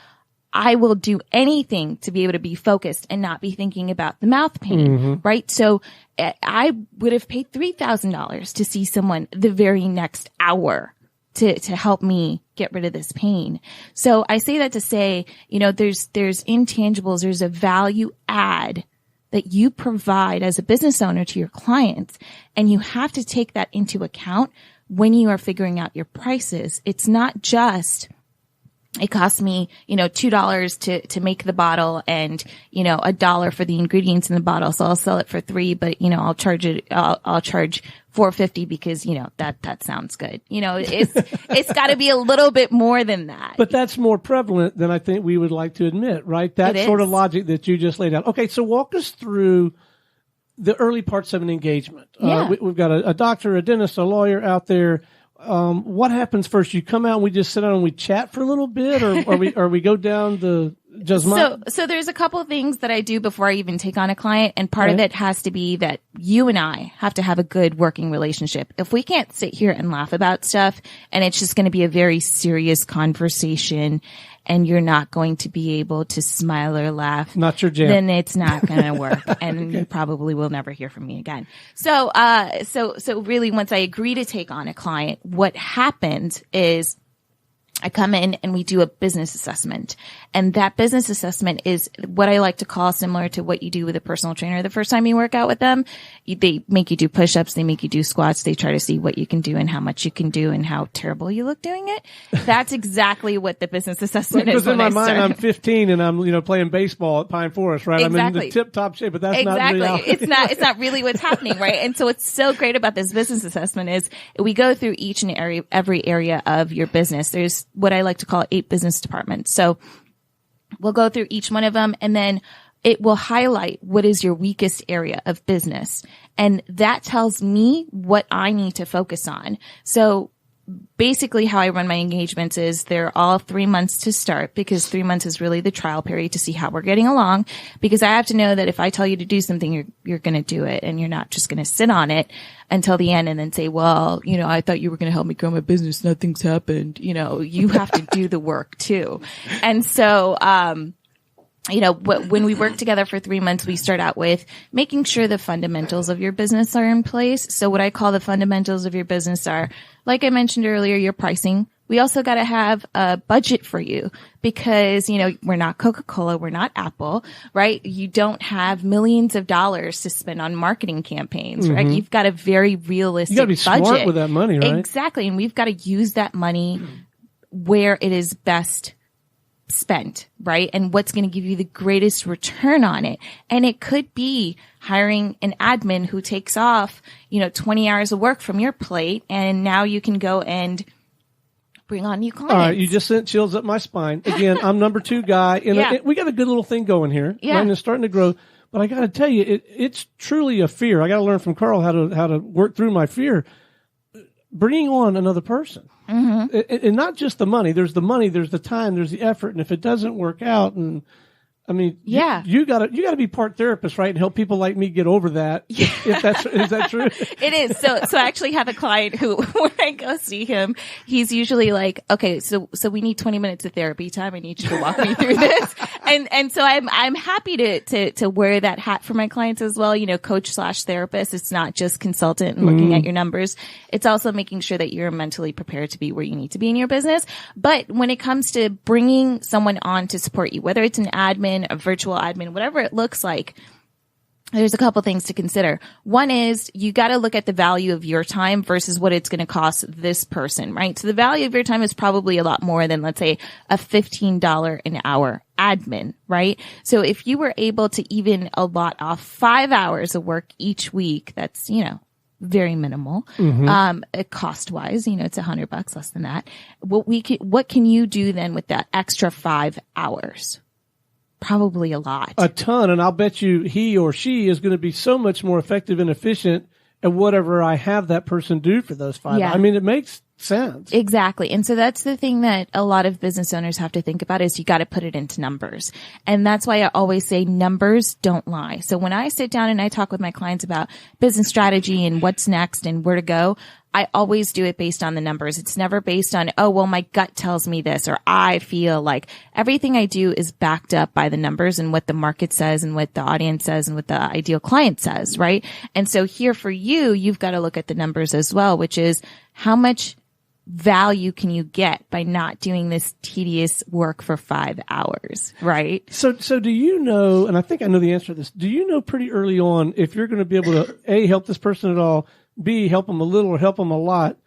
I will do anything to be able to be focused and not be thinking about the mouth pain, right? So I would have paid $3,000 to see someone the very next hour to help me get rid of this pain. So I say that to say, there's intangibles, there's a value add that you provide as a business owner to your clients, and you have to take that into account when you are figuring out your prices. It's not just it costs me, $2 to make the bottle and, $1 for the ingredients in the bottle. So I'll sell it for $3, but, I'll charge $4.50 because, that sounds good. It's got to be a little bit more than that. But that's more prevalent than I think we would like to admit, right? That sort of logic that you just laid out. Okay. So walk us through the early parts of an engagement. Yeah. We've got a doctor, a dentist, a lawyer out there. What happens first? You come out and we just sit down and we chat for a little bit, or we go down the just. So there's a couple of things that I do before I even take on a client, and part of it has to be that you and I have to have a good working relationship. If we can't sit here and laugh about stuff, and it's just going to be a very serious conversation, and you're not going to be able to smile or laugh, not your jam, then it's not going to work, and you probably will never hear from me again. So really, once I agree to take on a client, what happens is I come in and we do a business assessment. And that business assessment is what I like to call similar to what you do with a personal trainer. The first time you work out with them, they make you do push-ups, they make you do squats, they try to see what you can do and how much you can do and how terrible you look doing it. That's exactly what the business assessment is. Because in my mind, I'm 15 and I'm, playing baseball at Pine Forest, right? Exactly. I'm in the tip-top shape, but that's not reality. It's not really what's happening, right? And so what's so great about this business assessment is we go through each and every area of your business. There's what I like to call 8 business departments. So we'll go through each one of them, and then it will highlight what is your weakest area of business. And that tells me what I need to focus on. So basically how I run my engagements is they're all 3 months to start, because 3 months is really the trial period to see how we're getting along. Because I have to know that if I tell you to do something, you're going to do it, and you're not just going to sit on it until the end and then say, well, I thought you were going to help me grow my business. Nothing's happened. You have to do the work too. And so, when we work together for 3 months, we start out with making sure the fundamentals of your business are in place. So what I call the fundamentals of your business are, like I mentioned earlier, your pricing. We also got to have a budget for you, because, we're not Coca-Cola, we're not Apple, right? You don't have millions of dollars to spend on marketing campaigns, right? You've got a very realistic budget. You got to be smart with that money, right? Exactly. And we've got to use that money where it is best spent, right? And what's going to give you the greatest return on it. And it could be hiring an admin who takes off, 20 hours of work from your plate, and now you can go and bring on new clients. All right, you just sent chills up my spine. Again, I'm number 2 guy, and we got a good little thing going here. Yeah. Right? And it's starting to grow. But I got to tell you, it's truly a fear. I got to learn from Carl how to work through my fear. Bringing on another person. And not just the money. There's the money, there's the time, there's the effort. And if it doesn't work out, and I mean, Yeah. you gotta be part therapist, right? And help people like me get over that. Yeah. Is that true? It is. So I actually have a client who, when I go see him, he's usually like, okay, so we need 20 minutes of therapy time. I need you to walk me through this. And so I'm happy to wear that hat for my clients as well. You know, coach/therapist. It's not just consultant and looking at your numbers. It's also making sure that you're mentally prepared to be where you need to be in your business. But when it comes to bringing someone on to support you, whether it's an admin, a virtual admin, whatever it looks like, there's a couple things to consider. One is you got to look at the value of your time versus what it's going to cost this person, right? So the value of your time is probably a lot more than, let's say, a $15 an hour admin, right? So if you were able to even allot off 5 hours of work each week, that's, you know, very minimal. Cost wise, you know, it's $100, less than that. What can you do then with that extra 5 hours? Probably a lot. A ton. And I'll bet you he or she is going to be so much more effective and efficient at whatever I have that person do for those 5 hours. I mean, it makes sense. Exactly. And so that's the thing that a lot of business owners have to think about is you got to put it into numbers. And that's why I always say numbers don't lie. So when I sit down and I talk with my clients about business strategy and what's next and where to go, I always do it based on the numbers. It's never based on, oh, well, my gut tells me this, or I feel like. Everything I do is backed up by the numbers and what the market says and what the audience says and what the ideal client says, right? And so here for you, you've got to look at the numbers as well, which is how much value can you get by not doing this tedious work for 5 hours, right? So do you know, and I think I know the answer to this, do you know pretty early on if you're going to be able to, A, help this person at all, B, help them a little or help them a lot,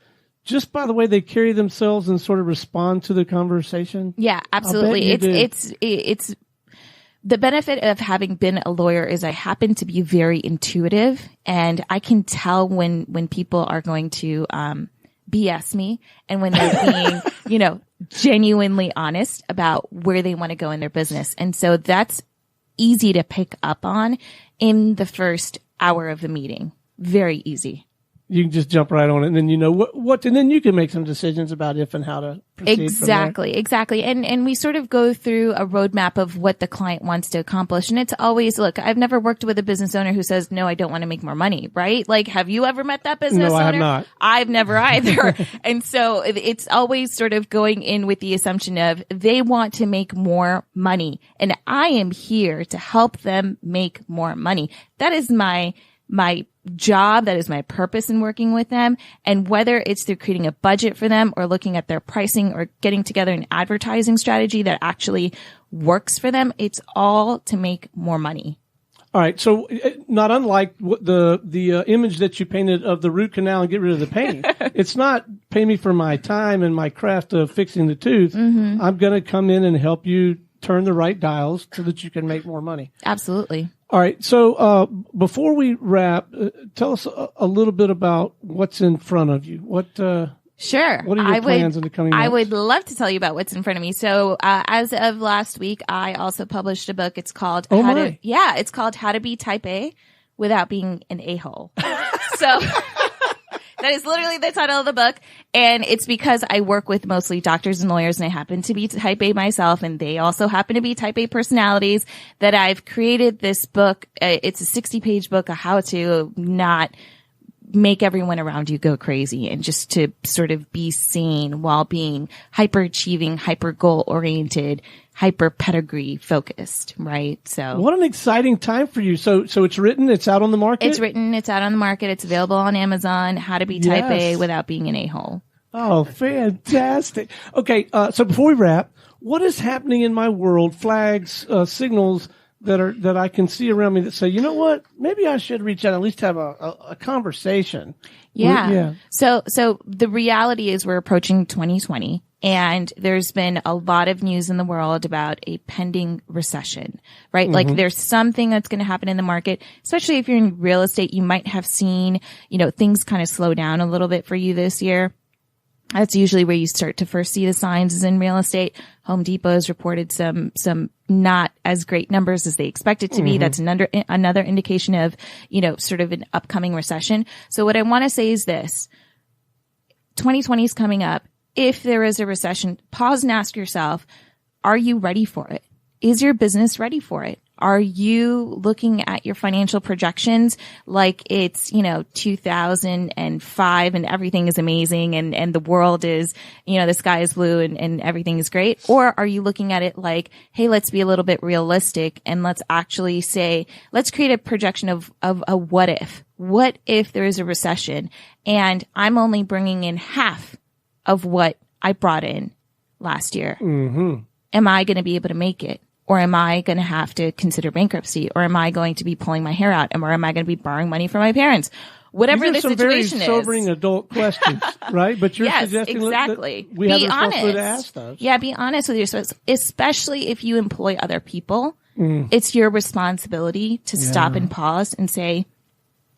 just by the way they carry themselves and sort of respond to the conversation? Yeah, absolutely. It's the benefit of having been a lawyer is I happen to be very intuitive, and I can tell when people are going to BS me and when they're being, you know, genuinely honest about where they want to go in their business. And so that's easy to pick up on in the first hour of the meeting. Very easy. You can just jump right on it, and then you know what, and then you can make some decisions about if and how to proceed. Exactly. And we sort of go through a roadmap of what the client wants to accomplish. And it's always, look, I've never worked with a business owner who says, no, I don't want to make more money, right? Like, have you ever met that business owner? No, I have not. I've never either. And so it's always sort of going in with the assumption of they want to make more money. And I am here to help them make more money. That is my job. That is my purpose in working with them. And whether it's through creating a budget for them or looking at their pricing or getting together an advertising strategy that actually works for them, it's all to make more money. All right. So not unlike the image that you painted of the root canal and get rid of the pain. It's not pay me for my time and my craft of fixing the tooth. Mm-hmm. I'm going to come in and help you turn the right dials so that you can make more money. Absolutely. All right. So before we wrap, tell us a little bit about what's in front of you. Sure. What are your plans in the coming months? I would love to tell you about what's in front of me. So as of last week, I also published a book. It's called it's called How to Be Type A Without Being an A-hole. So that is literally the title of the book. And it's because I work with mostly doctors and lawyers, and I happen to be type A myself, and they also happen to be type A personalities, that I've created this book. It's a 60-page book of how to not make everyone around you go crazy and just to sort of be sane while being hyper-achieving, hyper-goal-oriented, hyper-pedigree focused, right? So what an exciting time for you. So it's written, it's out on the market? It's written, it's out on the market, it's available on Amazon, How to Be Type A Without Being an A-hole. Oh, fantastic. Okay, so before we wrap, what is happening in my world, flags, signals that I can see around me that say, you know what, maybe I should reach out and at least have a conversation. Yeah. So the reality is we're approaching 2020, and there's been a lot of news in the world about a pending recession, right? Mm-hmm. Like there's something that's going to happen in the market, especially if you're in real estate. You might have seen, things kind of slow down a little bit for you this year. That's usually where you start to first see the signs, is in real estate. Home Depot has reported some not as great numbers as they expect it to be. That's another indication of, sort of an upcoming recession. So what I want to say is this: 2020 is coming up. If there is a recession, pause and ask yourself, are you ready for it? is your business ready for it? Are you looking at your financial projections like it's, 2005 and everything is amazing and the world is, the sky is blue and everything is great? Or are you looking at it like, hey, let's be a little bit realistic and let's actually say, let's create a projection of a what if? What if there is a recession and I'm only bringing in half of what I brought in last year? Mm-hmm. Am I going to be able to make it? Or am I going to have to consider bankruptcy? Or am I going to be pulling my hair out? Or am I going to be borrowing money from my parents? Whatever the situation is. Some very sobering adult questions, right? But you're suggesting exactly. that we have the responsibility to ask those. Yeah, be honest with yourself, especially if you employ other people. It's your responsibility to stop and pause and say,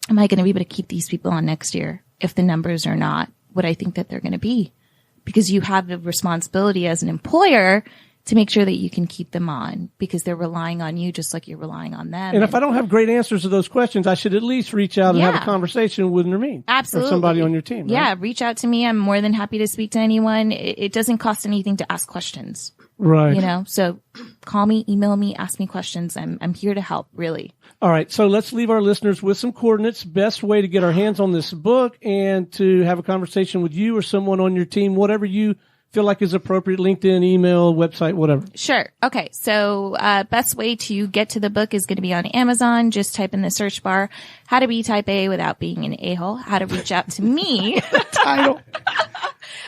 am I going to be able to keep these people on next year if the numbers are not what I think that they're going to be? Because you have the responsibility as an employer to make sure that you can keep them on because they're relying on you just like you're relying on them. And if I don't have great answers to those questions, I should at least reach out and have a conversation with Nermin. Absolutely. Or somebody on your team. Right? Yeah, reach out to me. I'm more than happy to speak to anyone. It doesn't cost anything to ask questions. Right. So call me, email me, ask me questions. I'm here to help, really. All right. So let's leave our listeners with some coordinates. Best way to get our hands on this book and to have a conversation with you or someone on your team, whatever you feel like is appropriate, LinkedIn, email, website, whatever. Sure. Okay. So, best way to get to the book is going to be on Amazon. Just type in the search bar, how to be type A without being an a-hole, how to reach out to me. Title.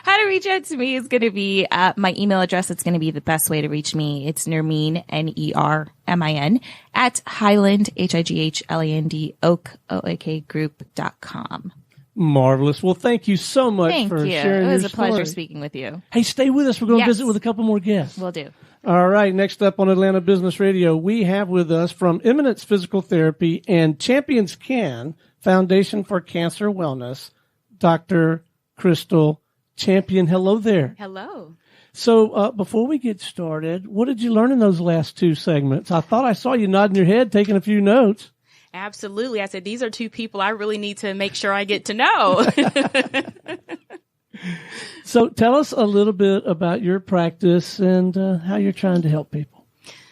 How to reach out to me is going to be, my email address. It's going to be the best way to reach me. It's Nermin, Nermin, at Highland, Highland, Oak, OAK Group.com. Marvelous. Well, thank you so much for sharing your story. It was a pleasure speaking with you. Hey, stay with us. We're going to visit with a couple more guests. Will do. All right. Next up on Atlanta Business Radio, we have with us from Eminence Physical Therapy and Champions Can Foundation for Cancer Wellness, Dr. Crystal Champion. Hello there. Hello. So before we get started, what did you learn in those last two segments? I thought I saw you nodding your head, taking a few notes. Absolutely. I said, these are two people I really need to make sure I get to know. So tell us a little bit about your practice and how you're trying to help people.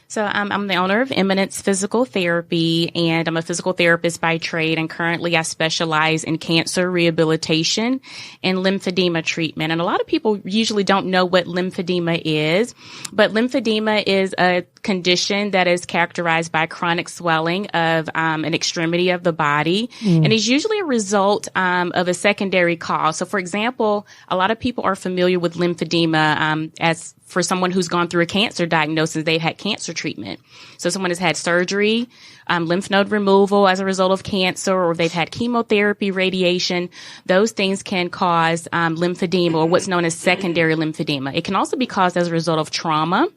So I'm the owner of Eminence Physical Therapy, and I'm a physical therapist by trade. And currently I specialize in cancer rehabilitation and lymphedema treatment. And a lot of people usually don't know what lymphedema is, but lymphedema is a condition that is characterized by chronic swelling of an extremity of the body, and is usually a result of a secondary cause. So, for example, a lot of people are familiar with lymphedema as for someone who's gone through a cancer diagnosis, they've had cancer treatment. So someone has had surgery, lymph node removal as a result of cancer, or they've had chemotherapy, radiation. Those things can cause lymphedema, or what's known as secondary lymphedema. It can also be caused as a result of trauma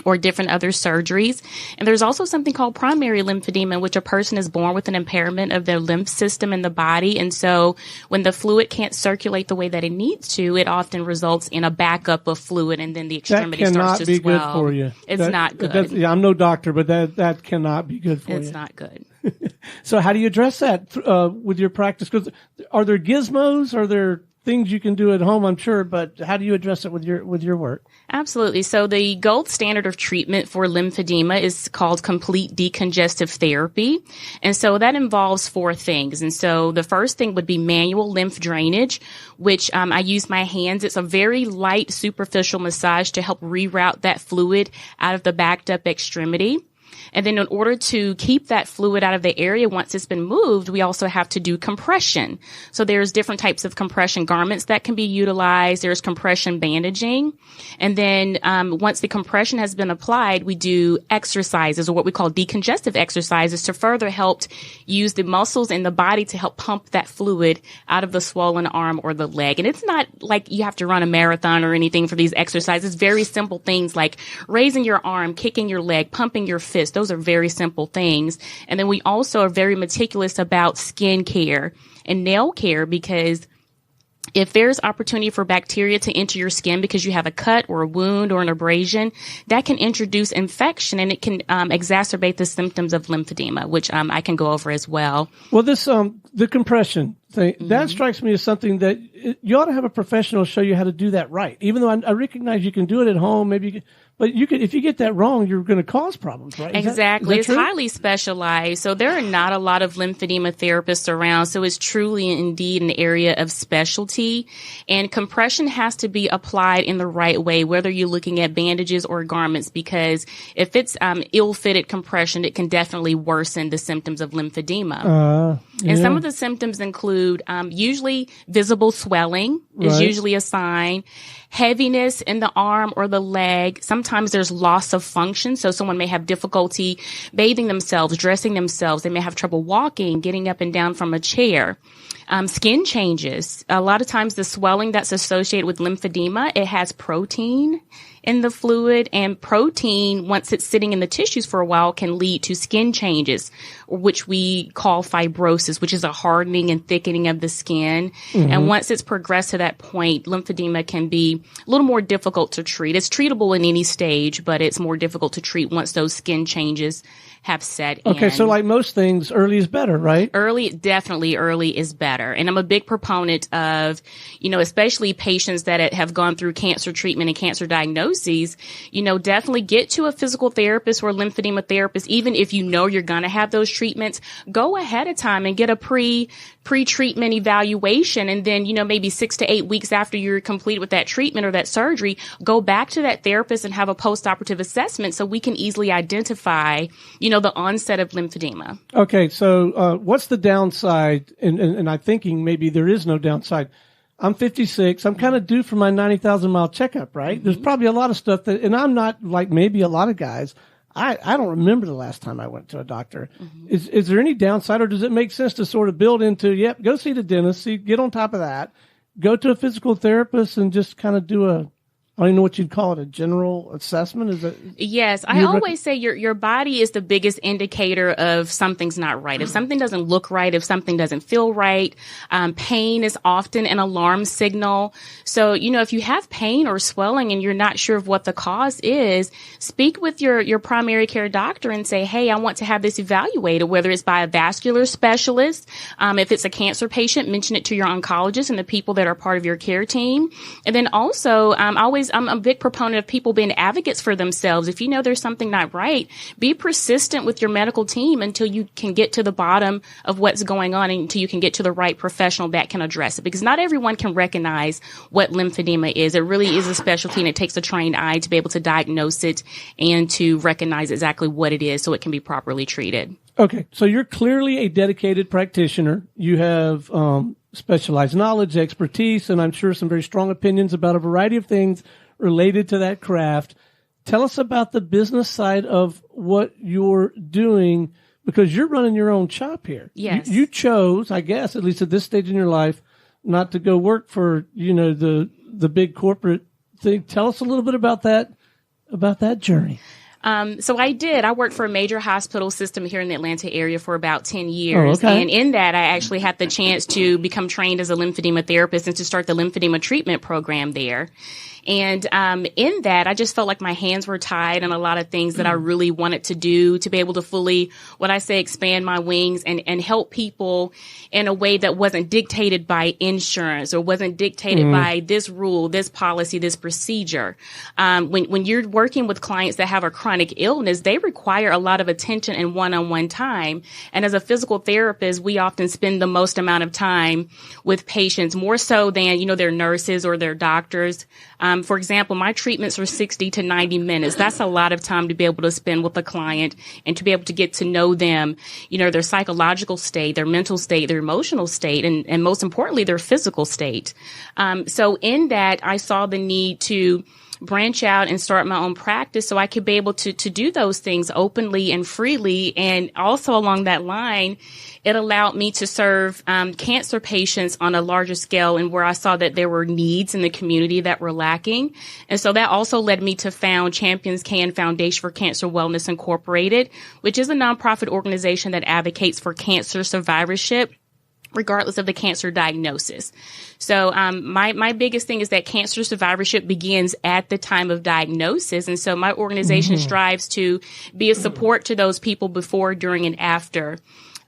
or different other surgeries. And there's also something called primary lymphedema, in which a person is born with an impairment of their lymph system in the body. And so when the fluid can't circulate the way that it needs to, it often results in a backup of fluid, and then the extremity starts to swell. That cannot be good for you. It's not good. Yeah, I'm no doctor, but that cannot be good for you. It's not good. So how do you address that with your practice? 'Cause are there gizmos? Are there things you can do at home, I'm sure, but how do you address it with your work? Absolutely. So the gold standard of treatment for lymphedema is called complete decongestive therapy. And so that involves 4 things. And so the first thing would be manual lymph drainage, which I use my hands. It's a very light superficial massage to help reroute that fluid out of the backed up extremity. And then in order to keep that fluid out of the area once it's been moved, we also have to do compression. So there's different types of compression garments that can be utilized. There's compression bandaging. And then once the compression has been applied, we do exercises, or what we call decongestive exercises, to further help use the muscles in the body to help pump that fluid out of the swollen arm or the leg. And it's not like you have to run a marathon or anything for these exercises. Very simple things like raising your arm, kicking your leg, pumping your fist. Those are very simple things. And then we also are very meticulous about skin care and nail care, because if there's opportunity for bacteria to enter your skin because you have a cut or a wound or an abrasion, that can introduce infection, and it can exacerbate the symptoms of lymphedema, which I can go over as well. Well, this the compression thing, that strikes me as something that you ought to have a professional show you how to do that right. Even though I recognize you can do it at home, maybe But if you get that wrong, you're going to cause problems, right? Exactly. It's true? highly specialized. So there are not a lot of lymphedema therapists around. So it's truly indeed an area of specialty. And compression has to be applied in the right way, whether you're looking at bandages or garments, because if it's ill-fitted compression, it can definitely worsen the symptoms of lymphedema. And some of the symptoms include usually visible swelling is usually a sign. Heaviness in the arm or the leg. Sometimes there's loss of function. So someone may have difficulty bathing themselves, dressing themselves. They may have trouble walking, getting up and down from a chair. Skin changes. A lot of times the swelling that's associated with lymphedema, it has protein in the fluid, and protein, once it's sitting in the tissues for a while, can lead to skin changes, which we call fibrosis, which is a hardening and thickening of the skin. And once it's progressed to that point, lymphedema can be a little more difficult to treat. It's treatable in any stage, but it's more difficult to treat once those skin changes have set in. Okay, so like most things, early is better, right? Definitely early is better. And I'm a big proponent of, especially patients that have gone through cancer treatment and cancer diagnoses, definitely get to a physical therapist or lymphedema therapist. Even if you're going to have those treatments, go ahead of time and get a pre-treatment evaluation. And then, maybe 6 to 8 weeks after you're completed with that treatment or that surgery, go back to that therapist and have a post-operative assessment so we can easily identify, the onset of lymphedema. Okay, so what's the downside? And I'm thinking maybe there is no downside. I'm 56. I'm kind of due for my 90,000-mile checkup, right? There's probably a lot of stuff and I'm not like maybe a lot of guys. I don't remember the last time I went to a doctor. Is there any downside, or does it make sense to sort of build into, go see the dentist, get on top of that, go to a physical therapist and just kind of do I don't know what you'd call it, a general assessment? Is it? Yes. I always say your body is the biggest indicator of something's not right. If something doesn't look right, if something doesn't feel right, pain is often an alarm signal. So, if you have pain or swelling and you're not sure of what the cause is, speak with your primary care doctor and say, hey, I want to have this evaluated, whether it's by a vascular specialist. If it's a cancer patient, mention it to your oncologist and the people that are part of your care team. And then also, I'm a big proponent of people being advocates for themselves. If you know there's something not right, be persistent with your medical team until you can get to the bottom of what's going on and until you can get to the right professional that can address it. Because not everyone can recognize what lymphedema is. It really is a specialty, and it takes a trained eye to be able to diagnose it and to recognize exactly what it is so it can be properly treated. Okay, so you're clearly a dedicated practitioner. You have specialized knowledge, expertise, and I'm sure some very strong opinions about a variety of things related to that craft. Tell us about the business side of what you're doing, because you're running your own shop here. Yes. You chose, I guess, at least at this stage in your life, not to go work for, the big corporate thing. Tell us a little bit about that journey. So I did. I worked for a major hospital system here in the Atlanta area for about 10 years. Oh, okay. And in that, I actually had the chance to become trained as a lymphedema therapist and to start the lymphedema treatment program there. And in that, I just felt like my hands were tied on a lot of things that I really wanted to do to be able to fully, expand my wings and help people in a way that wasn't dictated by insurance or wasn't dictated by this rule, this policy, this procedure. When you're working with clients that have a chronic illness, they require a lot of attention and one-on-one time. And as a physical therapist, we often spend the most amount of time with patients, more so than, their nurses or their doctors. For example, my treatments are 60 to 90 minutes. That's a lot of time to be able to spend with a client and to be able to get to know them, their psychological state, their mental state, their emotional state, and most importantly, their physical state. So in that, I saw the need to branch out and start my own practice so I could be able to do those things openly and freely. And also along that line, it allowed me to serve cancer patients on a larger scale, and where I saw that there were needs in the community that were lacking. And so that also led me to found Champions Can Foundation for Cancer Wellness Incorporated, which is a nonprofit organization that advocates for cancer survivorship, regardless of the cancer diagnosis. So my biggest thing is that cancer survivorship begins at the time of diagnosis. And so my organization strives to be a support to those people before, during, and after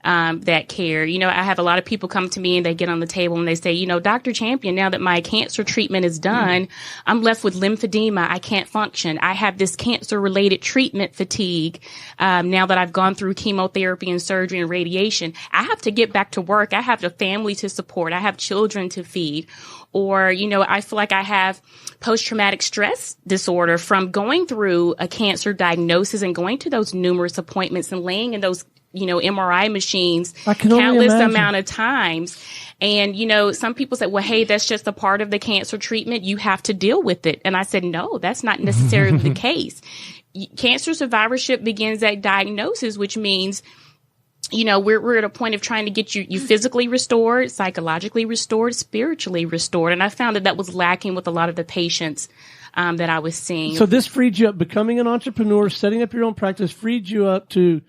that care. I have a lot of people come to me and they get on the table and they say, Dr. Champion, now that my cancer treatment is done, I'm left with lymphedema. I can't function. I have this cancer-related treatment fatigue. Now that I've gone through chemotherapy and surgery and radiation, I have to get back to work. I have a family to support. I have children to feed. Or, I feel like I have post-traumatic stress disorder from going through a cancer diagnosis and going to those numerous appointments and laying in those MRI machines countless amount of times. And, some people say, well, hey, that's just a part of the cancer treatment. You have to deal with it. And I said, no, that's not necessarily the case. Cancer survivorship begins at diagnosis, which means, we're at a point of trying to get you physically restored, psychologically restored, spiritually restored. And I found that was lacking with a lot of the patients that I was seeing. So this freed you up, becoming an entrepreneur, setting up your own practice, freed you up to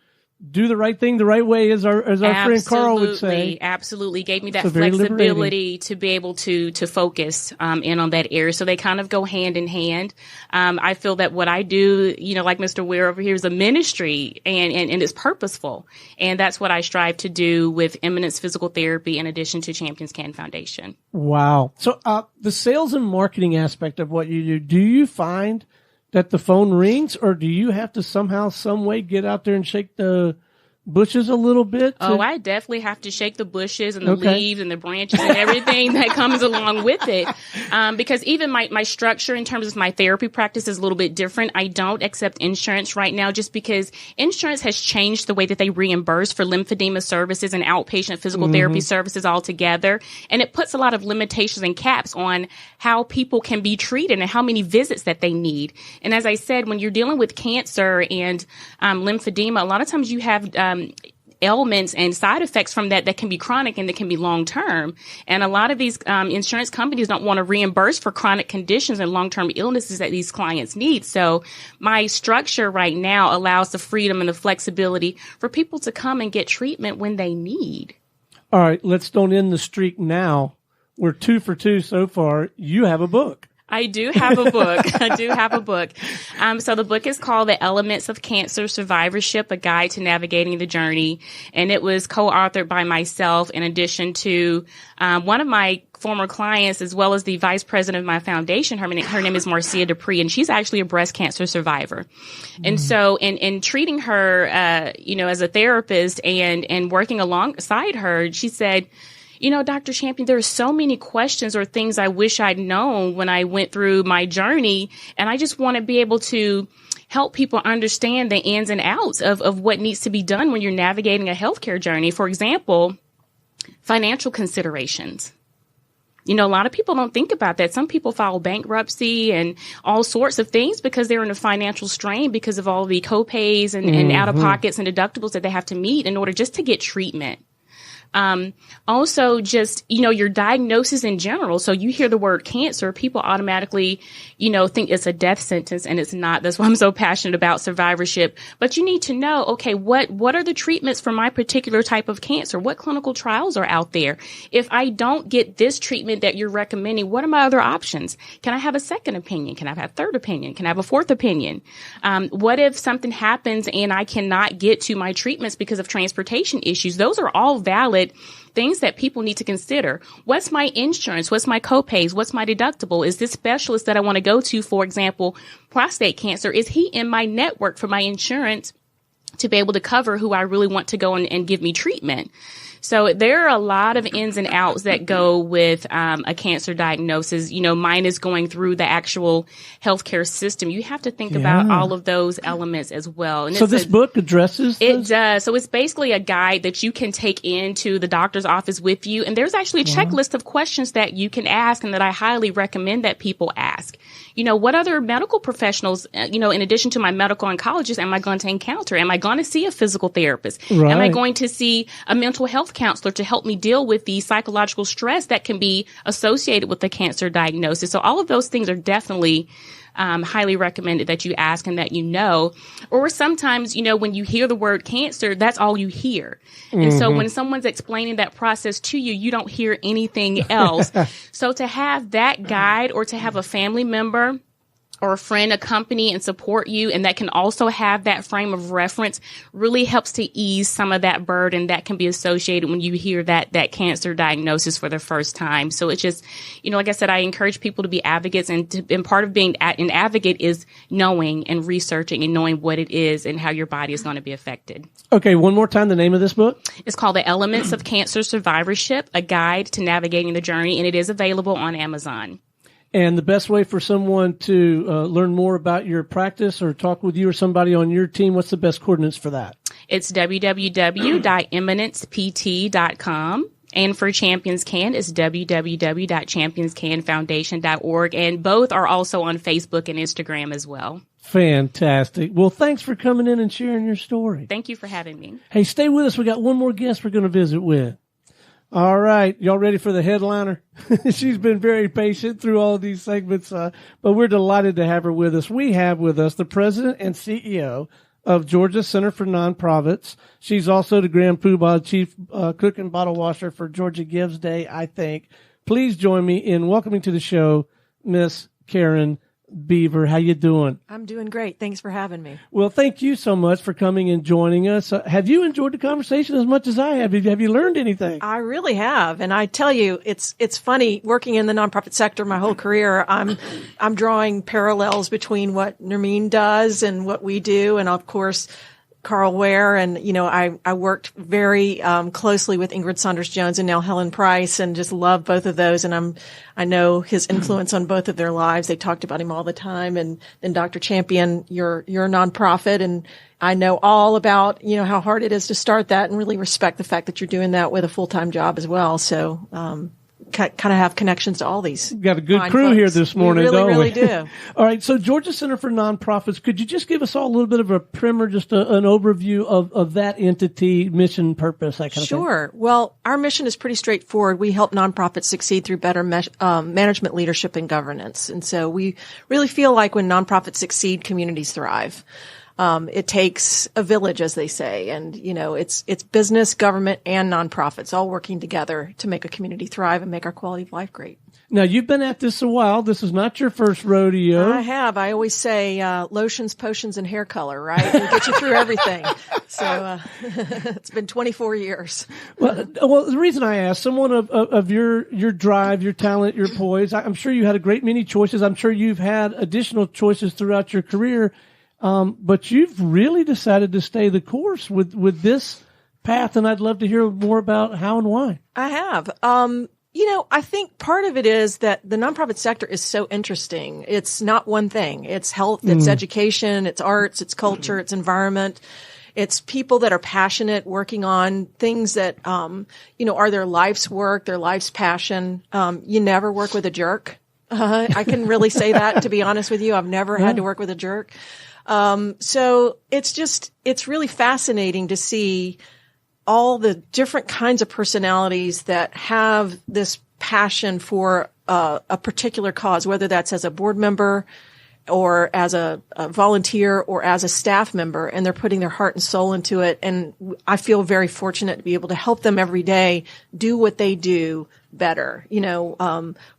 do the right thing the right way, as our friend Carl would say. Absolutely. Gave me that flexibility to be able to focus in on that area. So they kind of go hand in hand. I feel that what I do, like Mr. Ware over here, is a ministry and it's purposeful. And that's what I strive to do with Eminence Physical Therapy in addition to Champions Can Foundation. Wow. So the sales and marketing aspect of what you do you find that the phone rings, or do you have to somehow, some way get out there and shake the bushes a little bit? Oh, I definitely have to shake the bushes and the leaves and the branches and everything that comes along with it. Because even my structure in terms of my therapy practice is a little bit different. I don't accept insurance right now just because insurance has changed the way that they reimburse for lymphedema services and outpatient physical therapy services altogether. And it puts a lot of limitations and caps on how people can be treated and how many visits that they need. And as I said, when you're dealing with cancer and lymphedema, a lot of times you have ailments and side effects from that can be chronic and that can be long term. And a lot of these insurance companies don't want to reimburse for chronic conditions and long term illnesses that these clients need. So my structure right now allows the freedom and the flexibility for people to come and get treatment when they need. All right, let's don't end the streak now. We're 2 for 2 so far. You have a book. I do have a book. So the book is called The Elements of Cancer Survivorship, A Guide to Navigating the Journey. And it was co-authored by myself in addition to one of my former clients, as well as the vice president of my foundation. Her name is Marcia Dupree, and she's actually a breast cancer survivor. And so in treating her, as a therapist and working alongside her, she said, Dr. Champion, there are so many questions or things I wish I'd known when I went through my journey. And I just want to be able to help people understand the ins and outs of what needs to be done when you're navigating a healthcare journey. For example, financial considerations. A lot of people don't think about that. Some people file bankruptcy and all sorts of things because they're in a financial strain because of all the co-pays and out-of-pockets and deductibles that they have to meet in order just to get treatment. Also just, your diagnosis in general. So you hear the word cancer, people automatically, think it's a death sentence, and it's not. That's why I'm so passionate about survivorship. But you need to know, okay, what are the treatments for my particular type of cancer? What clinical trials are out there? If I don't get this treatment that you're recommending, what are my other options? Can I have a second opinion? Can I have a third opinion? Can I have a fourth opinion? What if something happens and I cannot get to my treatments because of transportation issues? Those are all valid things that people need to consider. What's my insurance? What's my copays? What's my deductible? Is this specialist that I want to go to, for example, prostate cancer, is he in my network for my insurance to be able to cover who I really want to go and give me treatment? So there are a lot of ins and outs that go with a cancer diagnosis. Mine is going through the actual healthcare system. You have to think about all of those elements as well. And so this book addresses this? It does. So it's basically a guide that you can take into the doctor's office with you. And there's actually a checklist of questions that you can ask and that I highly recommend that people ask. What other medical professionals, in addition to my medical oncologist, am I going to encounter? Am I going to see a physical therapist? Right. Am I going to see a mental health counselor to help me deal with the psychological stress that can be associated with the cancer diagnosis? So all of those things are definitely highly recommended that you ask and that you know. Or sometimes, when you hear the word cancer, that's all you hear. And so when someone's explaining that process to you, you don't hear anything else. So to have that guide or to have a family member or a friend accompany and support you, and that can also have that frame of reference, really helps to ease some of that burden that can be associated when you hear that cancer diagnosis for the first time. So it's just, like I said, I encourage people to be advocates, and part of being an advocate is knowing and researching and knowing what it is and how your body is going to be affected. Okay, one more time, the name of this book? It's called The Elements of Cancer Survivorship, A Guide to Navigating the Journey, and it is available on Amazon. And the best way for someone to learn more about your practice or talk with you or somebody on your team, what's the best coordinates for that? It's www.eminencept.com. And for Champions Can, it's www.championscanfoundation.org. And both are also on Facebook and Instagram as well. Fantastic. Well, thanks for coming in and sharing your story. Thank you for having me. Hey, stay with us. We got one more guest we're going to visit with. All right. Y'all ready for the headliner? She's been very patient through all of these segments, but we're delighted to have her with us. We have with us the president and CEO of Georgia Center for Nonprofits. She's also the Grand Poobah Chief Cook and Bottle Washer for Georgia Gives Day, I think. Please join me in welcoming to the show Miss Karen Beavor. How you doing? I'm doing great. Thanks for having me. Well, thank you so much for coming and joining us. Have you enjoyed the conversation as much as I have? Have you learned anything? I really have. And I tell you, it's funny working in the nonprofit sector my whole career. I'm drawing parallels between what Nermin does and what we do. And of course, Carl Ware. And, I worked very closely with Ingrid Saunders-Jones and now Helen Price, and just love both of those. And I know his influence on both of their lives. They talked about him all the time. And then Dr. Champion, you're a nonprofit, and I know all about, how hard it is to start that, and really respect the fact that you're doing that with a full-time job as well. So, kind of have connections to all these. We've got a good crew here this morning, don't we? We really do. All right. So Georgia Center for Nonprofits, could you just give us all a little bit of a primer, just an overview of that entity, mission, purpose, that kind of thing? Sure. Well, our mission is pretty straightforward. We help nonprofits succeed through better management, leadership, and governance. And so we really feel like when nonprofits succeed, communities thrive. It takes a village, as they say, and, it's business, government, and nonprofits all working together to make a community thrive and make our quality of life great. Now, you've been at this a while. This is not your first rodeo. I have. I always say lotions, potions, and hair color, right? It'll get you through everything. So it's been 24 years. Well, the reason I asked, someone of your drive, your talent, your poise, I'm sure you had a great many choices. I'm sure you've had additional choices throughout your career. But you've really decided to stay the course with this path, and I'd love to hear more about how and why. I have. I think part of it is that the nonprofit sector is so interesting. It's not one thing. It's health, it's education, it's arts, it's culture, it's environment. It's people that are passionate, working on things that, are their life's work, their life's passion. You never work with a jerk. I can really say that, to be honest with you. I've never had to work with a jerk. So it's really fascinating to see all the different kinds of personalities that have this passion for a particular cause, whether that's as a board member or as a volunteer or as a staff member, and they're putting their heart and soul into it. And I feel very fortunate to be able to help them every day do what they do better,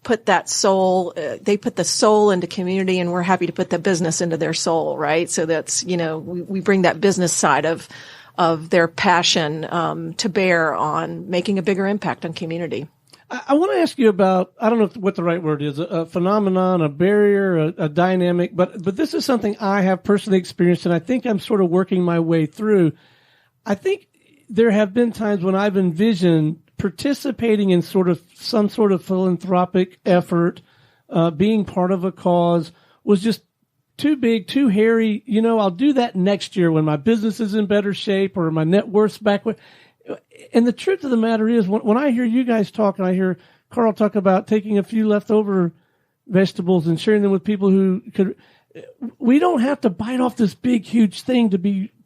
put that soul, they put the soul into community, and we're happy to put the business into their soul, right? So that's, we bring that business side of their passion, to bear on making a bigger impact on community. I want to ask you about, I don't know what the right word is, a phenomenon, a barrier, a dynamic, but this is something I have personally experienced, and I think I'm sort of working my way through. I think there have been times when I've envisioned participating in some sort of philanthropic effort, being part of a cause was just too big, too hairy. I'll do that next year when my business is in better shape or my net worth's back. And the truth of the matter is, when I hear you guys talk, and I hear Carl talk about taking a few leftover vegetables and sharing them with people who could, we don't have to bite off this big, huge thing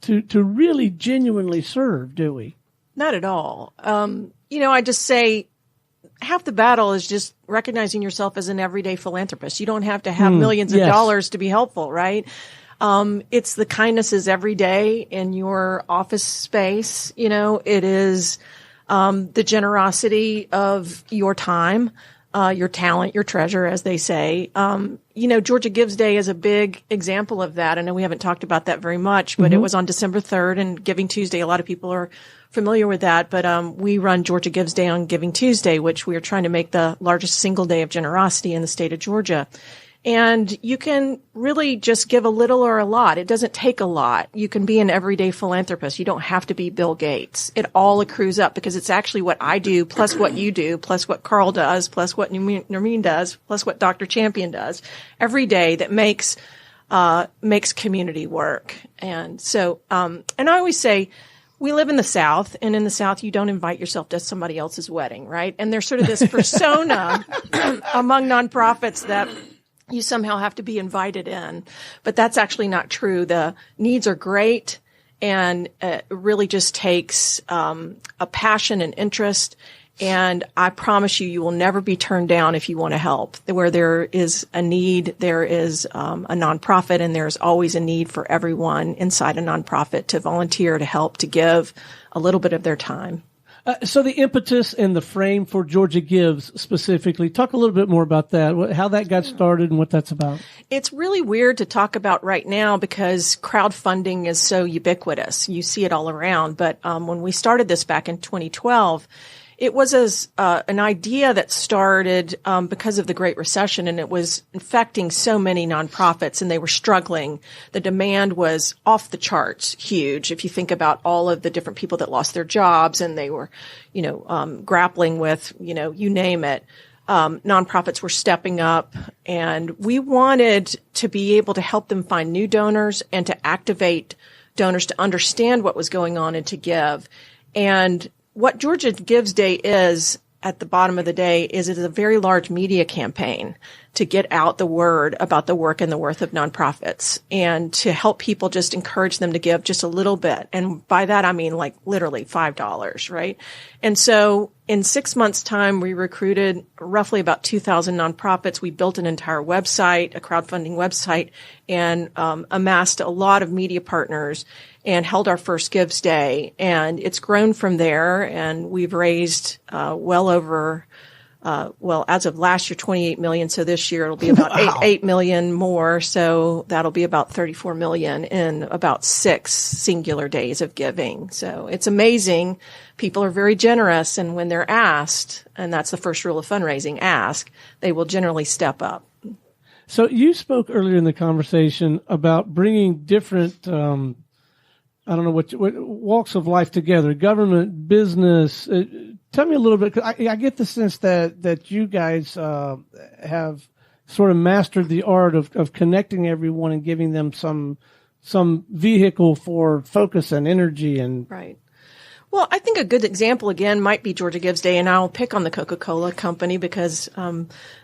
to really genuinely serve, do we? Not at all. I just say half the battle is just recognizing yourself as an everyday philanthropist. You don't have to have millions of dollars to be helpful, right? It's the kindnesses every day in your office space. It is, the generosity of your time. your talent, your treasure, as they say. Georgia Gives Day is a big example of that. I know we haven't talked about that very much, but it was on December 3rd and Giving Tuesday. A lot of people are familiar with that, but we run Georgia Gives Day on Giving Tuesday, which we are trying to make the largest single day of generosity in the state of Georgia. And you can really just give a little or a lot. It doesn't take a lot. You can be an everyday philanthropist. You don't have to be Bill Gates. It all accrues up because it's actually what I do, plus what you do, plus what Carl does, plus what Nermin does, plus what Dr. Champion does every day that makes community work. And so, and I always say, we live in the South, and in the South, you don't invite yourself to somebody else's wedding, right? And there's sort of this persona among nonprofits that you somehow have to be invited in. But that's actually not true. The needs are great, and it really just takes a passion and interest. And I promise you will never be turned down if you want to help. Where there is a need, there is a nonprofit, and there's always a need for everyone inside a nonprofit to volunteer, to help, to give a little bit of their time. So the impetus and the frame for Georgia Gives specifically, talk a little bit more about that, how that got started and what that's about. It's really weird to talk about right now because crowdfunding is so ubiquitous. You see it all around. But when we started this back in 2012, it was an idea that started because of the Great Recession, and it was infecting so many nonprofits, and they were struggling. The demand was off the charts, huge. If you think about all of the different people that lost their jobs, and they were, grappling with, you name it. Nonprofits were stepping up, and we wanted to be able to help them find new donors and to activate donors to understand what was going on and to give. And what Georgia Gives Day is, at the bottom of the day, is it is a very large media campaign to get out the word about the work and the worth of nonprofits, and to help people, just encourage them to give just a little bit. And by that, I mean like literally $5, right? And so in 6 months' time, we recruited roughly about 2,000 nonprofits. We built an entire website, a crowdfunding website, and amassed a lot of media partners, and held our first Gives Day. And it's grown from there, and we've raised well over as of last year, 28 million. So this year it'll be about 8 million more. So that'll be about 34 million in about 6 singular days of giving. So it's amazing. People are very generous. And when they're asked, and that's the first rule of fundraising, ask, they will generally step up. So you spoke earlier in the conversation about bringing different, I don't know what walks of life together, government, business. Tell me a little bit, 'cause I get the sense that you guys have sort of mastered the art of connecting everyone and giving them some vehicle for focus and energy and right. Well, I think a good example, again, might be Georgia Gives Day, and I'll pick on the Coca-Cola company because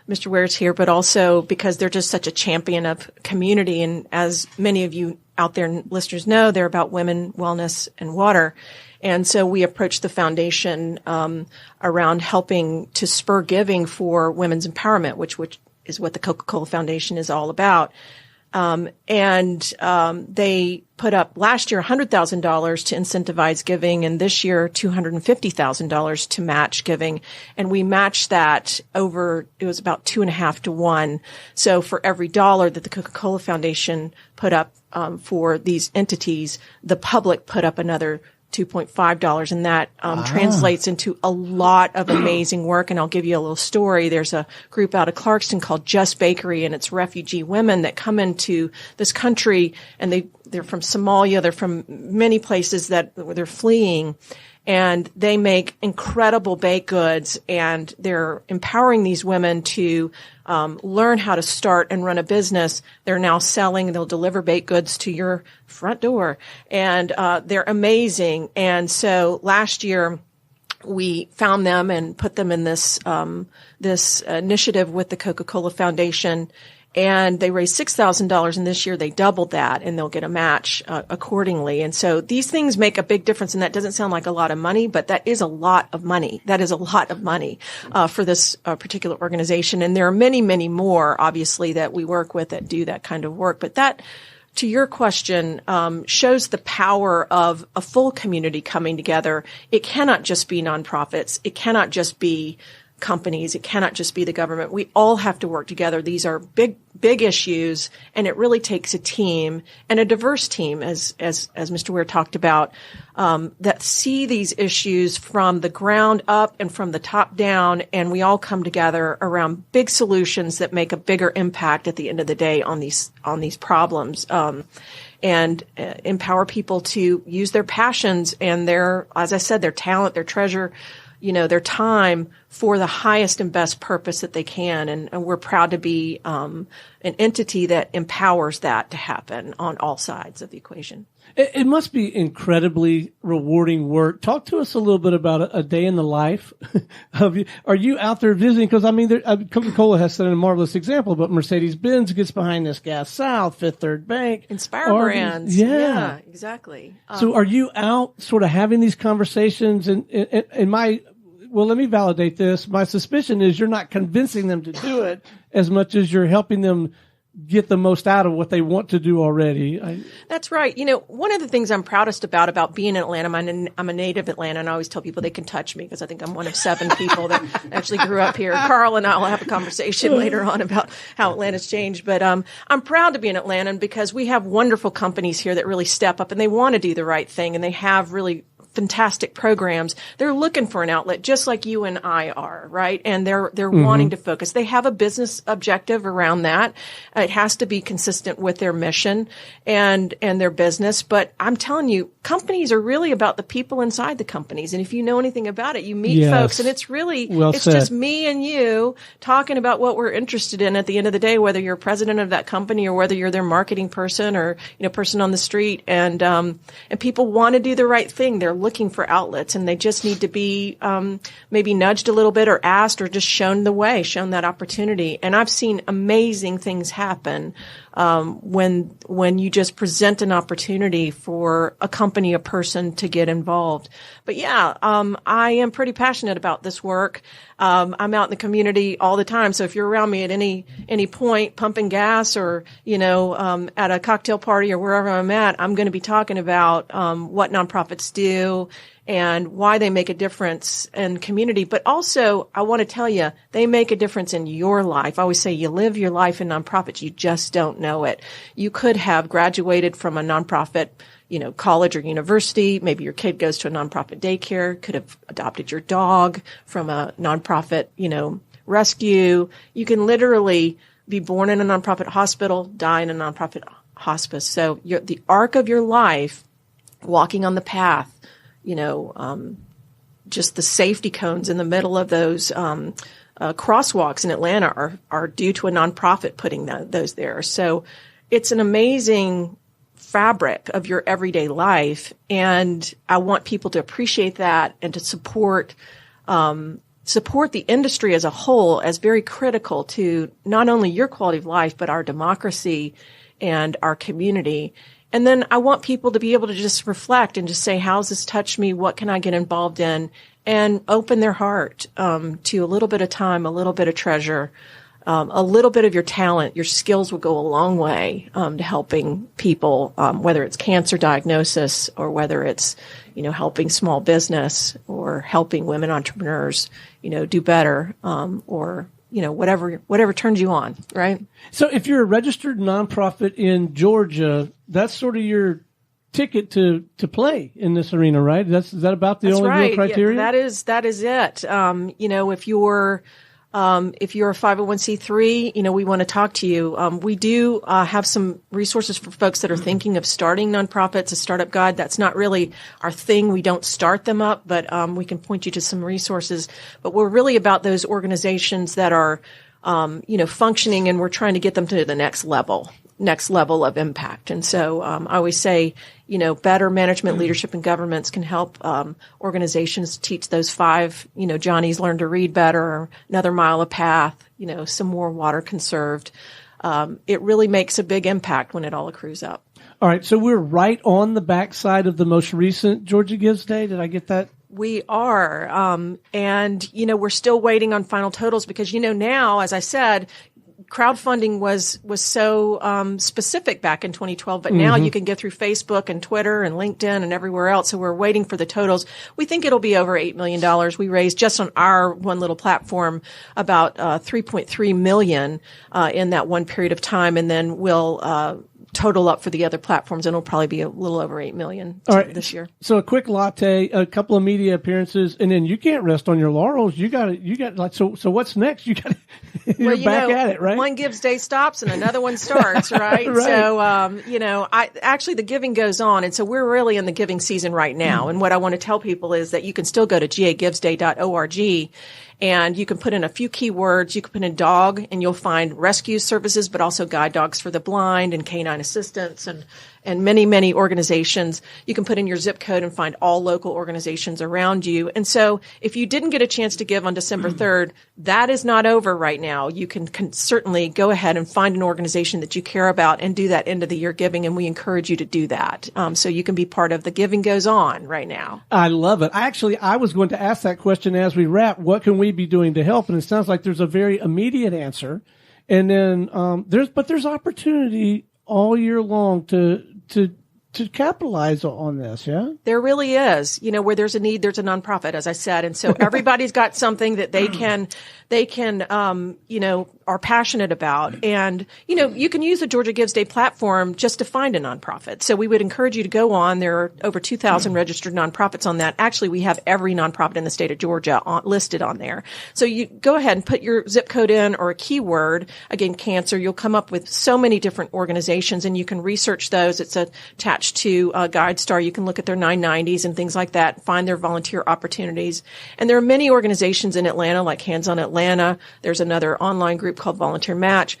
Mr. Ware's here, but also because they're just such a champion of community. And as many of you out there listeners know, they're about women, wellness, and water. And so we approached the foundation around helping to spur giving for women's empowerment, which is what the Coca-Cola Foundation is all about. They put up last year $100,000 to incentivize giving, and this year $250,000 to match giving. And we matched that it was about 2.5 to 1. So for every dollar that the Coca-Cola Foundation put up for these entities, the public put up another $2.5, and that translates into a lot of amazing work. And I'll give you a little story. There's a group out of Clarkston called Just Bakery, and it's refugee women that come into this country, and they're from Somalia. They're from many places that they're fleeing. And they make incredible baked goods, and they're empowering these women to learn how to start and run a business. They're now selling. They'll deliver baked goods to your front door, and they're amazing. And so last year, we found them and put them in this initiative with the Coca-Cola Foundation. And they raised $6,000, and this year they doubled that, and they'll get a match accordingly. And so these things make a big difference, and that doesn't sound like a lot of money, but that is a lot of money. That is a lot of money for this particular organization. And there are many, many more, obviously, that we work with that do that kind of work. But that, to your question, shows the power of a full community coming together. It cannot just be nonprofits. It cannot just be companies. It cannot just be the government. We all have to work together. These are big issues, and it really takes a team and a diverse team, as Mr. Ware talked about, that see these issues from the ground up and from the top down, and we all come together around big solutions that make a bigger impact at the end of the day on these problems. And empower people to use their passions and as I said, their talent, their treasure, their time for the highest and best purpose that they can. And we're proud to be an entity that empowers that to happen on all sides of the equation. It must be incredibly rewarding work. Talk to us a little bit about a day in the life of you. Are you out there visiting? Because, Coca-Cola has set a marvelous example, but Mercedes-Benz gets behind this, Gas South, Fifth Third Bank. Inspire brands. Yeah, exactly. So are you out sort of having these conversations? Well, let me validate this. My suspicion is you're not convincing them to do it as much as you're helping them get the most out of what they want to do already. That's right. One of the things I'm proudest about being in Atlanta, I'm a native Atlanta, and I always tell people they can touch me because I think I'm one of 7 people that actually grew up here. Carl and I will have a conversation later on about how Atlanta's changed. But I'm proud to be in Atlanta because we have wonderful companies here that really step up and they want to do the right thing, and they have really fantastic programs. They're looking for an outlet just like you and I are, right? And they're wanting to focus. They have a business objective around that. It has to be consistent with their mission and their business. But I'm telling you, companies are really about the people inside the companies. And if you know anything about it, you meet folks, and it's really, it's just me and you talking about what we're interested in at the end of the day, whether you're president of that company or whether you're their marketing person or, person on the street. And people want to do the right thing. They're looking for outlets, and they just need to be maybe nudged a little bit or asked or just shown the way, shown that opportunity. And I've seen amazing things happen when you just present an opportunity for a company, a person to get involved. But I am pretty passionate about this work. I'm out in the community all the time. So if you're around me at any point, pumping gas or, at a cocktail party or wherever I'm at, I'm going to be talking about what nonprofits do and why they make a difference in community. But also, I want to tell you, they make a difference in your life. I always say you live your life in nonprofits. You just don't know it. You could have graduated from a nonprofit, college or university. Maybe your kid goes to a nonprofit daycare, could have adopted your dog from a nonprofit, rescue. You can literally be born in a nonprofit hospital, die in a nonprofit hospice. So the arc of your life, walking on the path, just the safety cones in the middle of those crosswalks in Atlanta are due to a nonprofit putting those there. So it's an amazing fabric of your everyday life, and I want people to appreciate that and to support the industry as a whole as very critical to not only your quality of life but our democracy and our community. And then I want people to be able to just reflect and just say, how's this touched me? What can I get involved in? And open their heart to a little bit of time, a little bit of treasure, a little bit of your talent. Your skills will go a long way to helping people, whether it's cancer diagnosis or whether it's, helping small business or helping women entrepreneurs, do better, or whatever turns you on, right? So if you're a registered nonprofit in Georgia, that's sort of your ticket to play in this arena, right? Is that about the only real criteria? Yeah, that is it. If you're a 501c3, we want to talk to you. We do have some resources for folks that are thinking of starting nonprofits, a startup guide. That's not really our thing. We don't start them up, but we can point you to some resources. But we're really about those organizations that are, functioning, and we're trying to get them to the next level of impact. And so I always say, better management, leadership, and governments can help organizations teach those 5, Johnny's learn to read better, another mile a path, some more water conserved. It really makes a big impact when it all accrues up. All right. So we're right on the backside of the most recent Georgia Gives Day. Did I get that? We are. And we're still waiting on final totals because, now, as I said, crowdfunding was so specific back in 2012, but now you can get through Facebook and Twitter and LinkedIn and everywhere else. So we're waiting for the totals. We think it'll be over $8 million. We raised just on our one little platform about $3.3 million in that one period of time, and then we'll total up for the other platforms, and it'll probably be a little over $8 million this year. So a quick latte, a couple of media appearances, and then you can't rest on your laurels. You got like, so what's next? You're back at it, right? One Gives Day stops and another one starts, right? Right. So, actually the giving goes on. And so we're really in the giving season right now. And what I want to tell people is that you can still go to gagivesday.org, and you can put in a few keywords. You can put in dog, and you'll find rescue services, but also guide dogs for the blind and canine assistance and many, many organizations. You can put in your zip code and find all local organizations around you. And so if you didn't get a chance to give on December 3rd, that is not over right now. You can certainly go ahead and find an organization that you care about and do that end of the year giving. And we encourage you to do that. So you can be part of the Giving Goes On right now. I love it. I was going to ask that question as we wrap. What can we be doing to help? And it sounds like there's a very immediate answer. And then, there's opportunity all year long to capitalize on this, yeah? There really is. Where there's a need, there's a nonprofit, as I said. And so everybody's got something that they can, are passionate about. And, you can use the Georgia Gives Day platform just to find a nonprofit. So we would encourage you to go on. There are over 2,000 registered nonprofits on that. Actually, we have every nonprofit in the state of Georgia listed on there. So you go ahead and put your zip code in or a keyword, again, cancer. You'll come up with so many different organizations, and you can research those. It's attached to GuideStar. You can look at their 990s and things like that, find their volunteer opportunities. And there are many organizations in Atlanta, like Hands on Atlanta. There's another online group called Volunteer Match.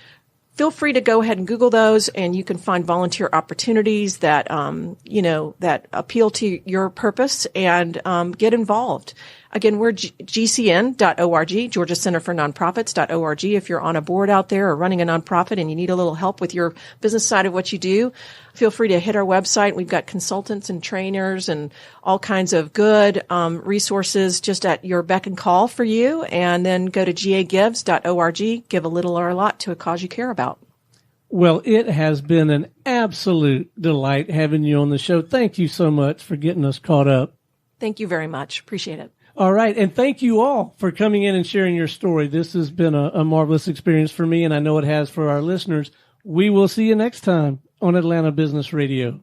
Feel free to go ahead and Google those, and you can find volunteer opportunities that, that appeal to your purpose, and get involved. Again, we're gcn.org, Georgia Center for Nonprofits.org. If you're on a board out there or running a nonprofit and you need a little help with your business side of what you do, feel free to hit our website. We've got consultants and trainers and all kinds of good resources just at your beck and call for you. And then go to gagives.org, give a little or a lot to a cause you care about. Well, it has been an absolute delight having you on the show. Thank you so much for getting us caught up. Thank you very much. Appreciate it. All right. And thank you all for coming in and sharing your story. This has been a marvelous experience for me, and I know it has for our listeners. We will see you next time on Atlanta Business Radio.